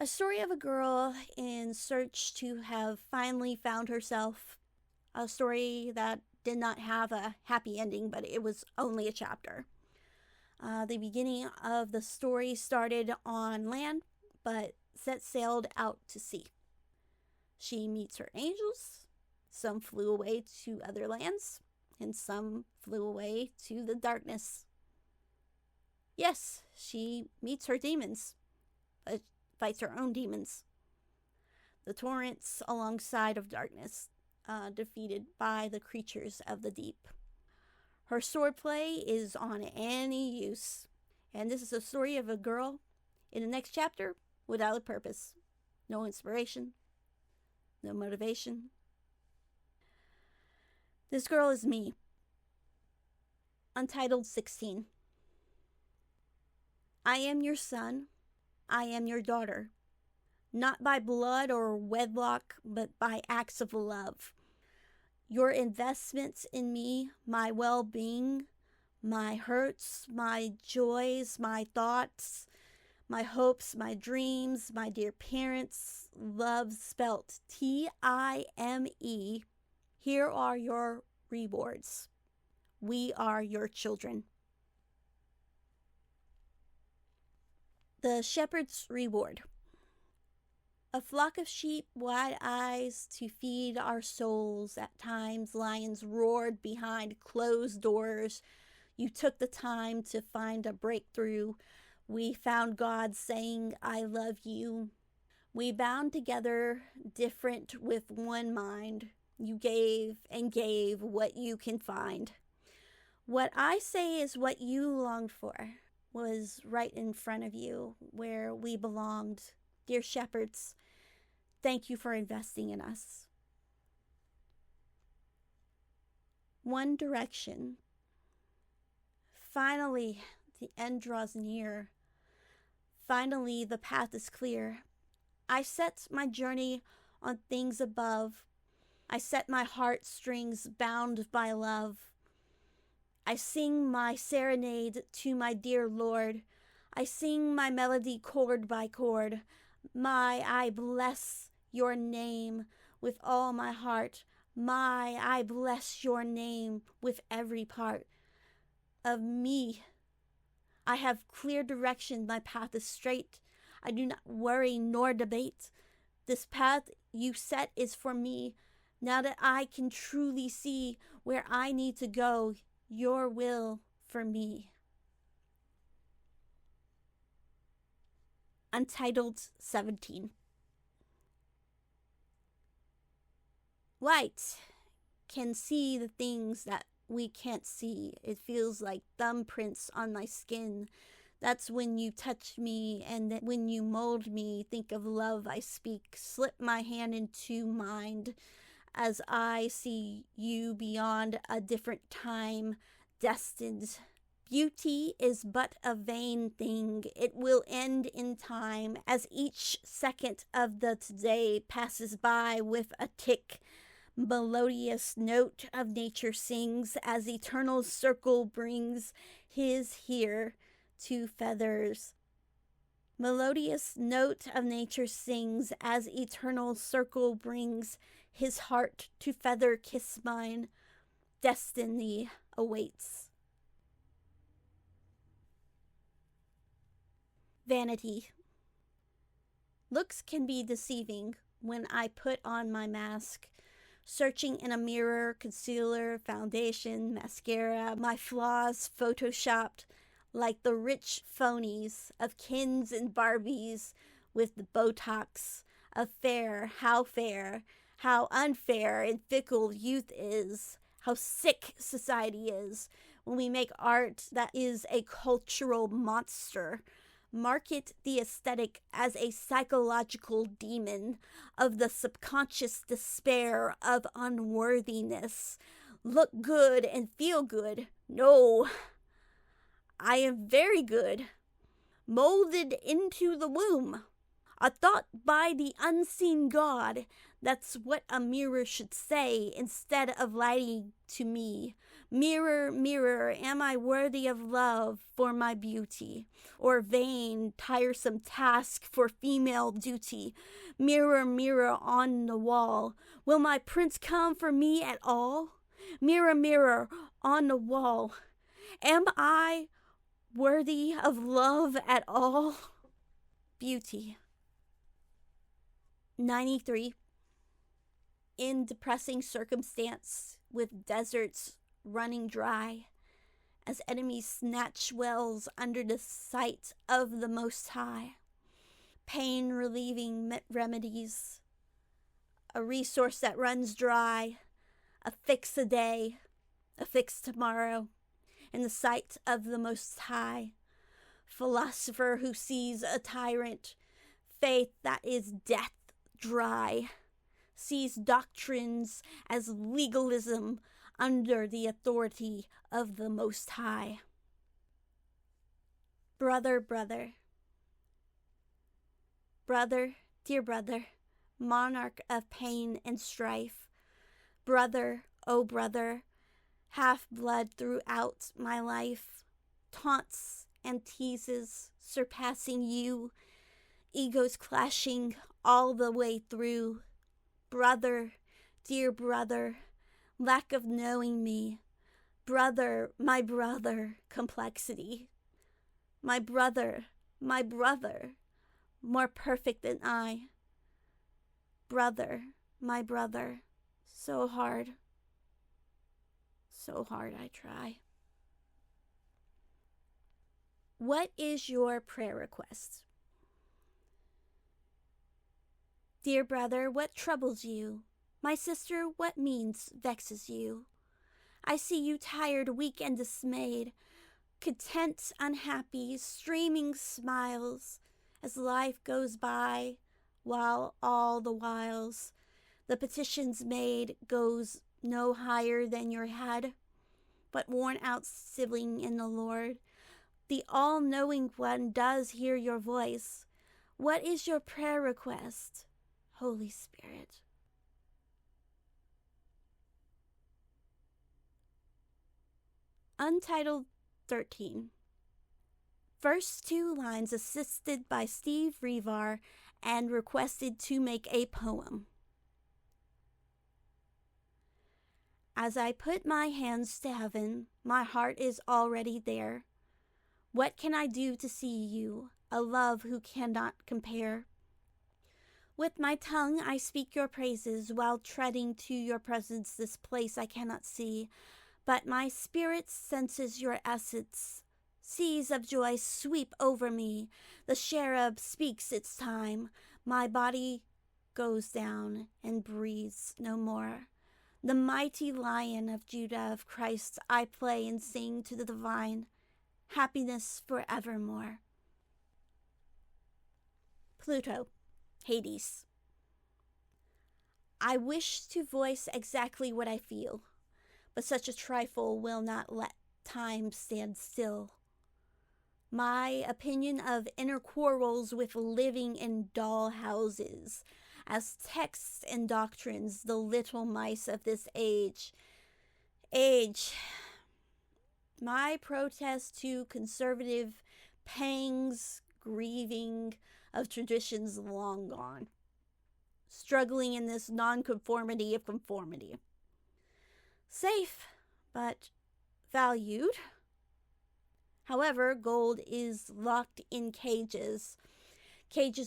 A story of a girl in search to have finally found herself. A story that did not have a happy ending, but it was only a chapter. The beginning of the story started on land, but set sailed out to sea. She meets her angels. Some flew away to other lands, and some flew away to the darkness. Yes, she meets her demons, but fights her own demons. The torrents alongside of darkness, defeated by the creatures of the deep. Her swordplay is on any use, and this is a story of a girl in the next chapter without a purpose. No inspiration, no motivation. This girl is me. Untitled 16. I am your son. I am your daughter. Not by blood or wedlock, but by acts of love. Your investments in me, my well-being, my hurts, my joys, my thoughts, my hopes, my dreams, my dear parents, love spelt T-I-M-E. Here are your rewards. We are your children. The shepherd's reward. A flock of sheep, wide eyes to feed our souls. At times lions roared behind closed doors. You took the time to find a breakthrough. We found God saying, I love you. We bound together, different with one mind. You gave and gave what you can find. What I say is what you longed for was right in front of you, where we belonged. Dear shepherds, thank you for investing in us. One direction. Finally, the end draws near. Finally, the path is clear. I set my journey on things above. I set my heartstrings bound by love. I sing my serenade to my dear Lord. I sing my melody chord by chord. I bless your name with all my heart. I bless your name with every part of me. I have clear direction. My path is straight. I do not worry nor debate. This path you set is for me. Now that I can truly see where I need to go, your will for me. Untitled 17. Light can see the things that we can't see. It feels like thumbprints on my skin. That's when you touch me, and when you mold me, think of love I speak. Slip my hand into mind as I see you beyond a different time, destined. Beauty is but a vain thing. It will end in time as each second of the today passes by with a tick. Melodious note of nature sings as eternal circle brings his here to feathers. Melodious note of nature sings as eternal circle brings his heart to feather kiss mine. Destiny awaits. Vanity. Looks can be deceiving when I put on my mask. Searching in a mirror, concealer, foundation, mascara, my flaws photoshopped like the rich phonies of Kens and Barbies with the Botox of fair, how unfair and fickle youth is, how sick society is when we make art that is a cultural monster. Market the aesthetic as a psychological demon of the subconscious despair of unworthiness. Look good and feel good. No, I am very good. Molded into the womb. A thought by the unseen God. That's what a mirror should say instead of lying to me. Mirror, mirror, am I worthy of love for my beauty? Or vain, tiresome task for female duty? Mirror, mirror on the wall, will my prince come for me at all? Mirror, mirror on the wall, am I worthy of love at all? Beauty. 93. In depressing circumstance, with deserts running dry, as enemies snatch wells under the sight of the Most High. Pain relieving remedies, a resource that runs dry, a fix a day, a fix tomorrow, in the sight of the Most High. Philosopher who sees a tyrant, faith that is death dry, sees doctrines as legalism under the authority of the Most High. Brother, brother. Brother, dear brother, monarch of pain and strife. Brother, oh brother, half-blood throughout my life. Taunts and teases surpassing you. Egos clashing all the way through. Brother, dear brother, lack of knowing me. Brother, my brother, complexity. My brother, more perfect than I. Brother, my brother, so hard I try. What is your prayer request? Dear brother, what troubles you? My sister, what means vexes you? I see you tired, weak, and dismayed, content, unhappy, streaming smiles as life goes by, while all the whiles the petitions made goes no higher than your head, but worn out sibling in the Lord. The all-knowing one does hear your voice. What is your prayer request, Holy Spirit? Untitled 13. First two lines assisted by Steve Revar and requested to make a poem. As I put my hands to heaven, my heart is already there. What can I do to see you, a love who cannot compare? With my tongue I speak your praises while treading to your presence this place I cannot see, but my spirit senses your essence. Seas of joy sweep over me. The cherub speaks its time. My body goes down and breathes no more. The mighty Lion of Judah of Christ I play and sing to the divine. Happiness forevermore. Pluto, Hades. I wish to voice exactly what I feel, but such a trifle will not let time stand still. My opinion of inner quarrels with living in doll houses, as texts and doctrines, the little mice of this age. My protest to conservative pangs, grieving of traditions long gone, struggling in this nonconformity of conformity. Safe, but valued. However, gold is locked in cages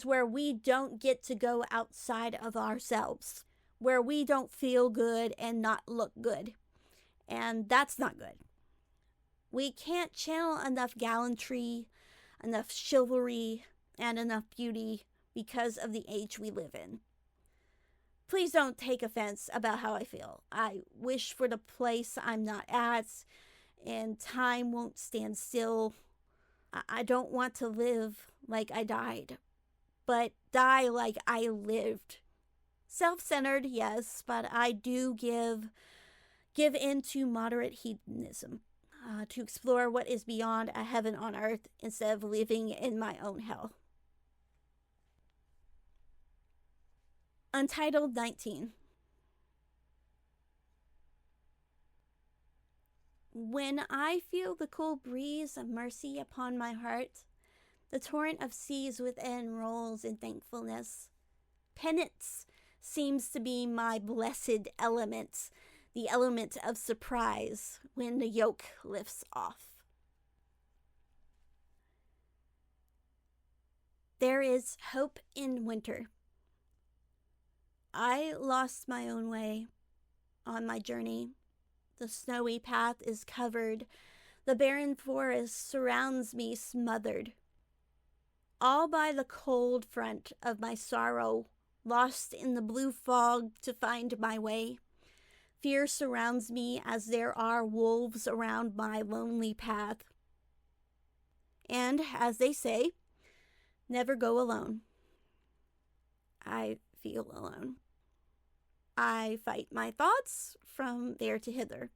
where we don't get to go outside of ourselves, where we don't feel good and not look good. And that's not good. We can't channel enough gallantry, enough chivalry, and enough beauty because of the age we live in. Please don't take offense about how I feel. I wish for the place I'm not at, and time won't stand still. I don't want to live like I died, but die like I lived. Self-centered, yes, but I do give in to moderate hedonism, to explore what is beyond a heaven on earth instead of living in my own hell. Untitled 19. When I feel the cool breeze of mercy upon my heart, the torrent of seas within rolls in thankfulness. Penance seems to be my blessed element, the element of surprise when the yoke lifts off. There is hope in winter. I lost my own way on my journey. The snowy path is covered. The barren forest surrounds me smothered. All by the cold front of my sorrow, lost in the blue fog to find my way. Fear surrounds me as there are wolves around my lonely path. And, as they say, never go alone. I feel alone. I fight my thoughts from there to hither.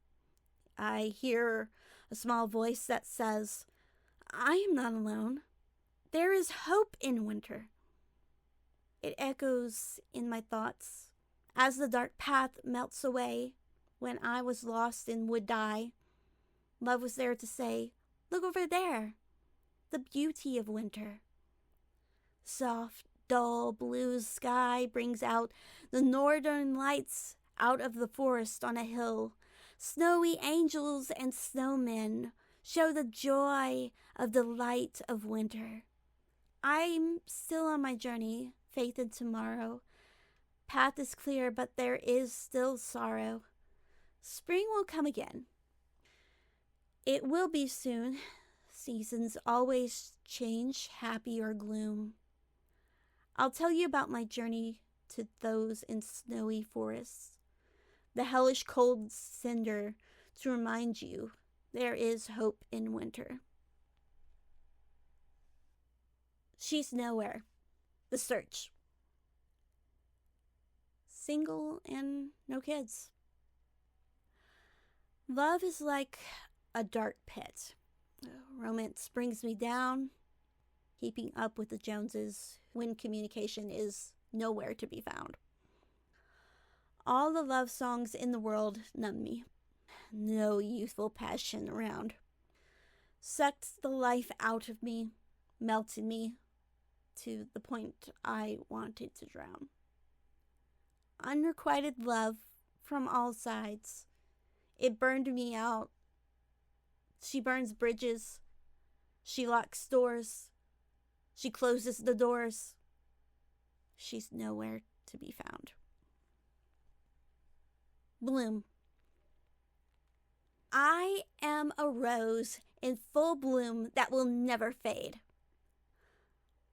I hear a small voice that says, I am not alone. There is hope in winter. It echoes in my thoughts as the dark path melts away. When I was lost and would die, love was there to say, look over there, the beauty of winter. Soft, dull blue sky brings out the northern lights out of the forest on a hill. Snowy angels and snowmen show the joy of the light of winter. I'm still on my journey, faith in tomorrow. Path is clear, but there is still sorrow. Spring will come again. It will be soon. Seasons always change, happy or gloom. I'll tell you about my journey to those in snowy forests. The hellish cold cinder to remind you there is hope in winter. She's nowhere. The search. Single and no kids. Love is like a dark pit. Romance brings me down, keeping up with the Joneses when communication is nowhere to be found. All the love songs in the world numb me. No youthful passion around. Sucked the life out of me, melted me to the point I wanted to drown. Unrequited love from all sides. It burned me out. She burns bridges. She locks doors. She closes the doors. She's nowhere to be found. Bloom. I am a rose in full bloom that will never fade.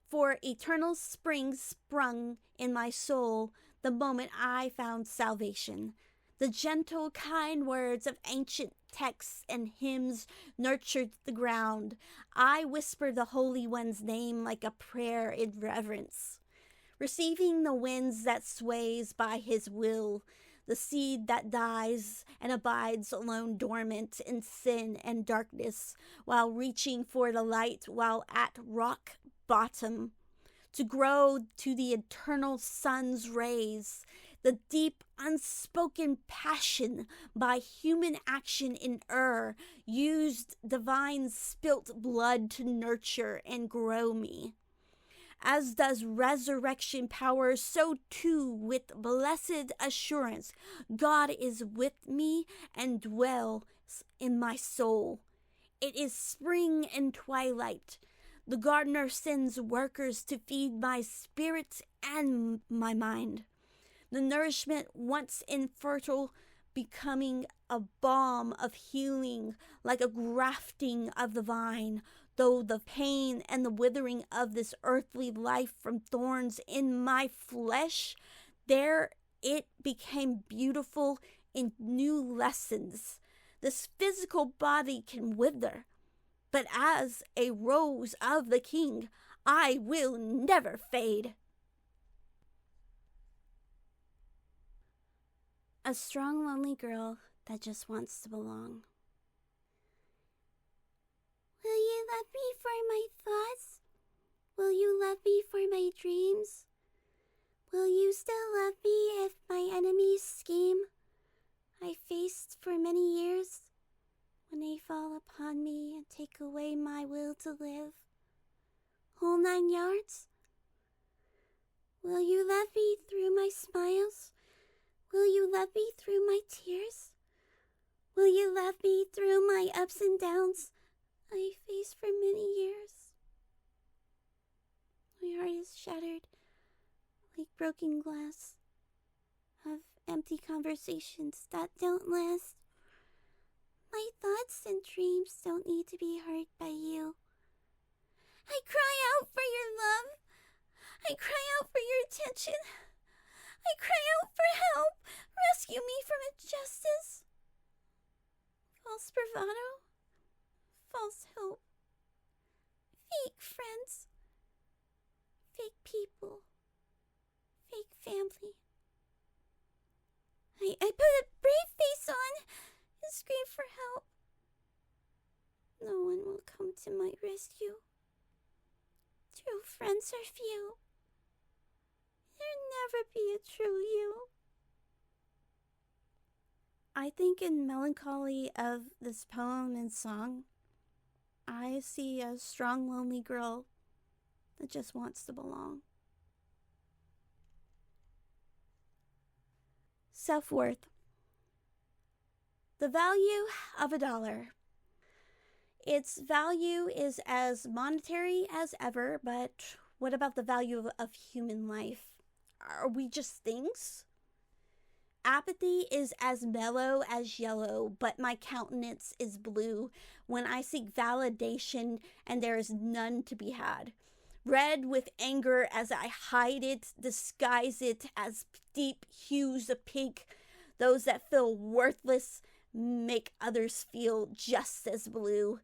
For eternal spring sprung in my soul the moment I found salvation. The gentle, kind words of ancient texts and hymns nurtured the ground. I whisper the Holy One's name like a prayer in reverence, receiving the winds that sways by his will, the seed that dies and abides alone dormant in sin and darkness, while reaching for the light while at rock bottom, to grow to the eternal sun's rays, the deep unspoken passion by human action in used divine spilt blood to nurture and grow me. As does resurrection power, so too with blessed assurance, God is with me and dwells in my soul. It is spring and twilight. The gardener sends workers to feed my spirit and my mind. The nourishment once infertile becoming a balm of healing, like a grafting of the vine, though the pain and the withering of this earthly life from thorns in my flesh, there it became beautiful in new lessons. This physical body can wither, but as a rose of the King, I will never fade. A strong, lonely girl that just wants to belong. Will you love me for my thoughts? Will you love me for my dreams? Will you still love me if my enemies scheme? I faced for many years, when they fall upon me and take away my will to live. Whole 9 yards? Will you love me through my smiles? Will you love me through my tears? Will you love me through my ups and downs I faced for many years? My heart is shattered like broken glass of empty conversations that don't last. My thoughts and dreams don't need to be hurt by you. I cry out for your love. I cry out for your attention. I cry out for help. Rescue me from injustice. False bravado. False hope. Fake friends. Fake people. Fake family. I put a brave face on and scream for help. No one will come to my rescue. True friends are few. There'll never be a true you. I think in melancholy of this poem and song, I see a strong, lonely girl that just wants to belong. Self-worth. The value of $1. Its value is as monetary as ever, but what about the value of human life? Are we just things? Apathy is as mellow as yellow, but my countenance is blue when I seek validation and there is none to be had. Red with anger as I hide it, disguise it as deep hues of pink. Those that feel worthless make others feel just as blue.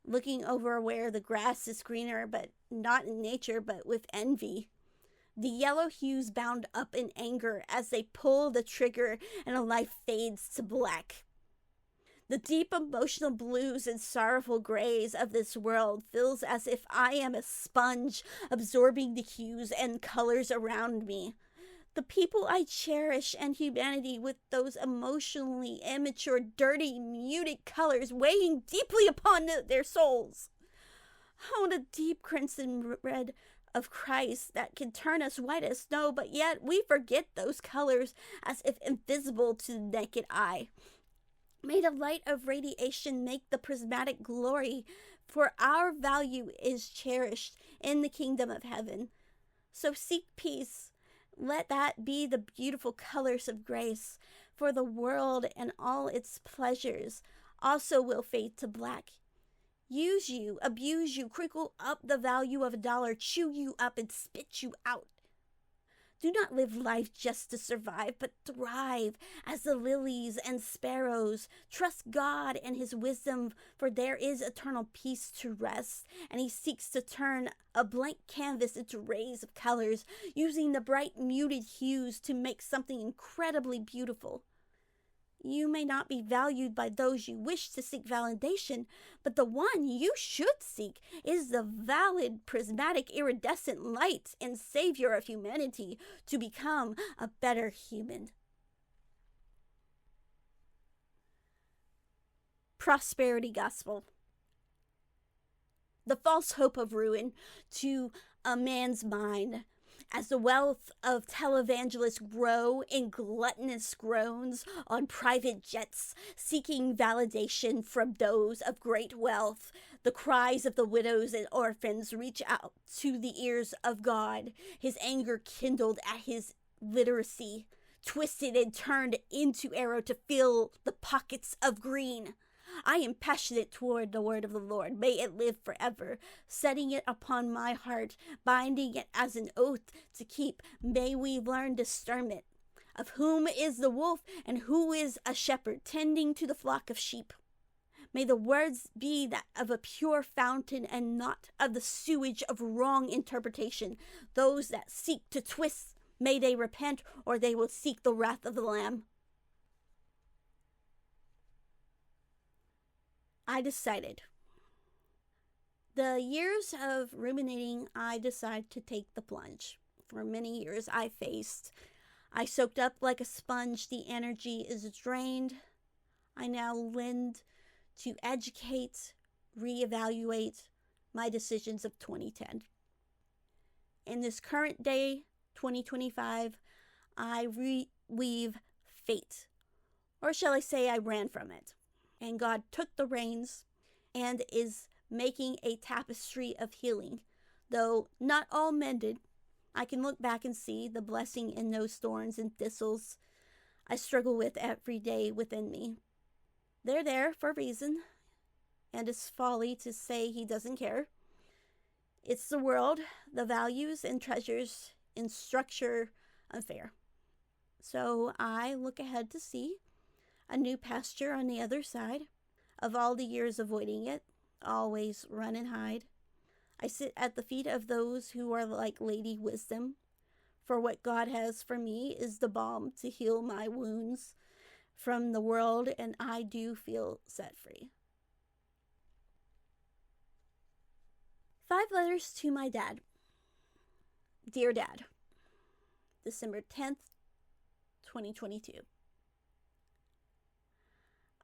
Looking over where the grass is greener, but not in nature, but with envy. The yellow hues bound up in anger as they pull the trigger and a life fades to black. The deep emotional blues and sorrowful grays of this world feels as if I am a sponge absorbing the hues and colors around me. The people I cherish and humanity with those emotionally immature, dirty, muted colors weighing deeply upon their souls. Oh, the deep crimson red of Christ that can turn us white as snow, but yet we forget those colors as if invisible to the naked eye. May the light of radiation make the prismatic glory, for our value is cherished in the kingdom of heaven. So seek peace. Let that be the beautiful colors of grace, for the world and all its pleasures also will fade to black. Use you, abuse you, crinkle up the value of $1, chew you up and spit you out. Do not live life just to survive, but thrive as the lilies and sparrows. Trust God and his wisdom, for there is eternal peace to rest, and he seeks to turn a blank canvas into rays of colors, using the bright muted hues to make something incredibly beautiful. You may not be valued by those you wish to seek validation, but the one you should seek is the valid, prismatic, iridescent light and savior of humanity to become a better human. Prosperity gospel. The false hope of ruin to a man's mind. As the wealth of televangelists grow in gluttonous groans on private jets, seeking validation from those of great wealth, the cries of the widows and orphans reach out to the ears of God. His anger kindled at his literacy, twisted and turned into arrow to fill the pockets of green. I am passionate toward the word of the Lord. May it live forever, setting it upon my heart, binding it as an oath to keep. May we learn discernment of whom is the wolf and who is a shepherd tending to the flock of sheep. May the words be that of a pure fountain and not of the sewage of wrong interpretation. Those that seek to twist, may they repent, or they will seek the wrath of the Lamb. I decided. The years of ruminating, I decided to take the plunge. For many years I soaked up like a sponge. The energy is drained. I now lend to educate, reevaluate my decisions of 2010. In this current day, 2025, I reweave fate. Or shall I say I ran from it. And God took the reins and is making a tapestry of healing. Though not all mended, I can look back and see the blessing in those thorns and thistles I struggle with every day within me. They're there for a reason, and it's folly to say he doesn't care. It's the world, the values and treasures in structure unfair. So I look ahead to see a new pasture on the other side of all the years avoiding it, always run and hide. I sit at the feet of those who are like Lady Wisdom, for what God has for me is the balm to heal my wounds from the world, and I do feel set free. 5 letters to my dad. Dear Dad, December 10th, 2022.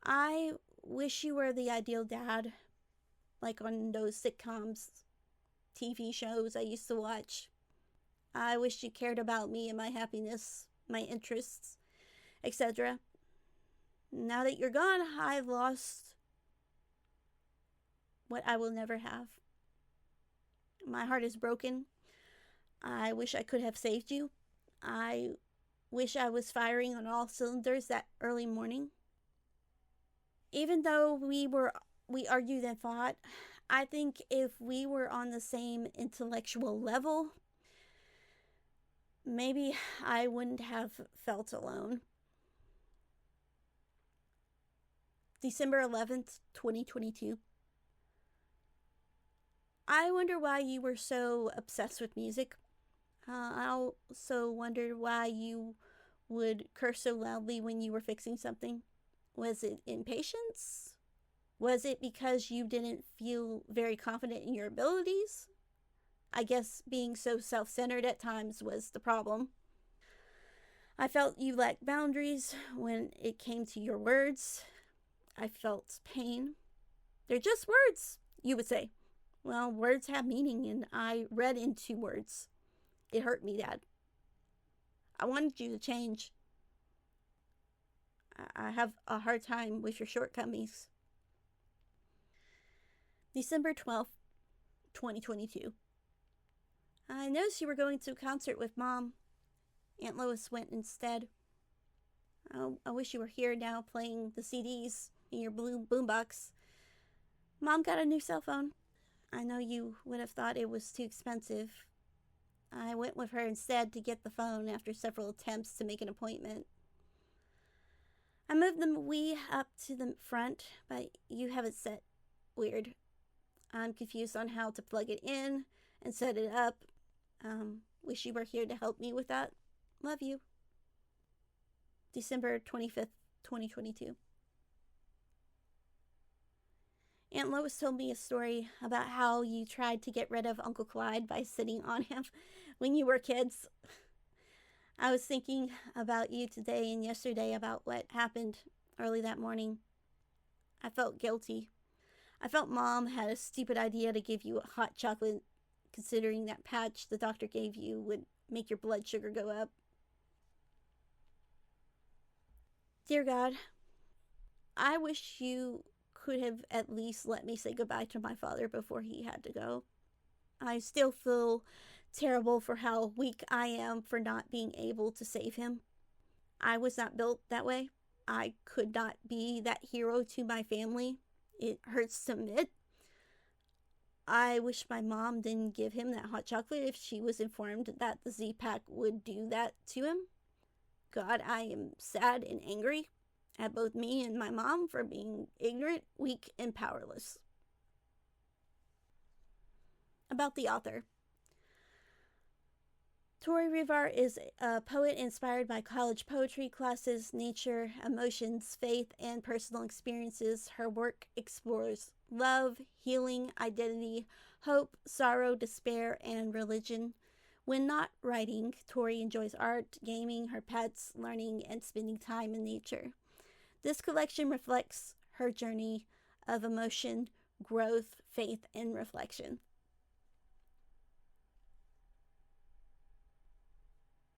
I wish you were the ideal dad, like on those sitcoms, TV shows I used to watch. I wish you cared about me and my happiness, my interests, etc. Now that you're gone, I've lost what I will never have. My heart is broken. I wish I could have saved you. I wish I was firing on all cylinders that early morning. Even though we argued and fought, I think if we were on the same intellectual level, maybe I wouldn't have felt alone. December 11th, 2022. I wonder why you were so obsessed with music. I also wondered why you would curse so loudly when you were fixing something. Was it impatience? Was it because you didn't feel very confident in your abilities? I guess being so self-centered at times was the problem. I felt you lacked boundaries when it came to your words. I felt pain. They're just words, you would say. Well, words have meaning, and I read into words. It hurt me, Dad. I wanted you to change. I have a hard time with your shortcomings. December 12th, 2022. I noticed you were going to a concert with Mom. Aunt Lois went instead. I wish you were here now playing the CDs in your blue boombox. Mom got a new cell phone. I know you would have thought it was too expensive. I went with her instead to get the phone after several attempts to make an appointment. I moved the Wii up to the front, but you have it set weird. I'm confused on how to plug it in and set it up. Wish you were here to help me with that. Love you. December 25th, 2022. Aunt Lois told me a story about how you tried to get rid of Uncle Clyde by sitting on him when you were kids. I was thinking about you today and yesterday about what happened early that morning. I felt guilty. I felt Mom had a stupid idea to give you a hot chocolate, considering that patch the doctor gave you would make your blood sugar go up. Dear God, I wish you could have at least let me say goodbye to my father before he had to go. I still feel terrible for how weak I am for not being able to save him. I was not built that way. I could not be that hero to my family. It hurts to admit. I wish my mom didn't give him that hot chocolate if she was informed that the Z-Pack would do that to him. God, I am sad and angry at both me and my mom for being ignorant, weak, and powerless. About the author. Tori Rivar is a poet inspired by college poetry classes, nature, emotions, faith, and personal experiences. Her work explores love, healing, identity, hope, sorrow, despair, and religion. When not writing, Tori enjoys art, gaming, her pets, learning, and spending time in nature. This collection reflects her journey of emotion, growth, faith, and reflection.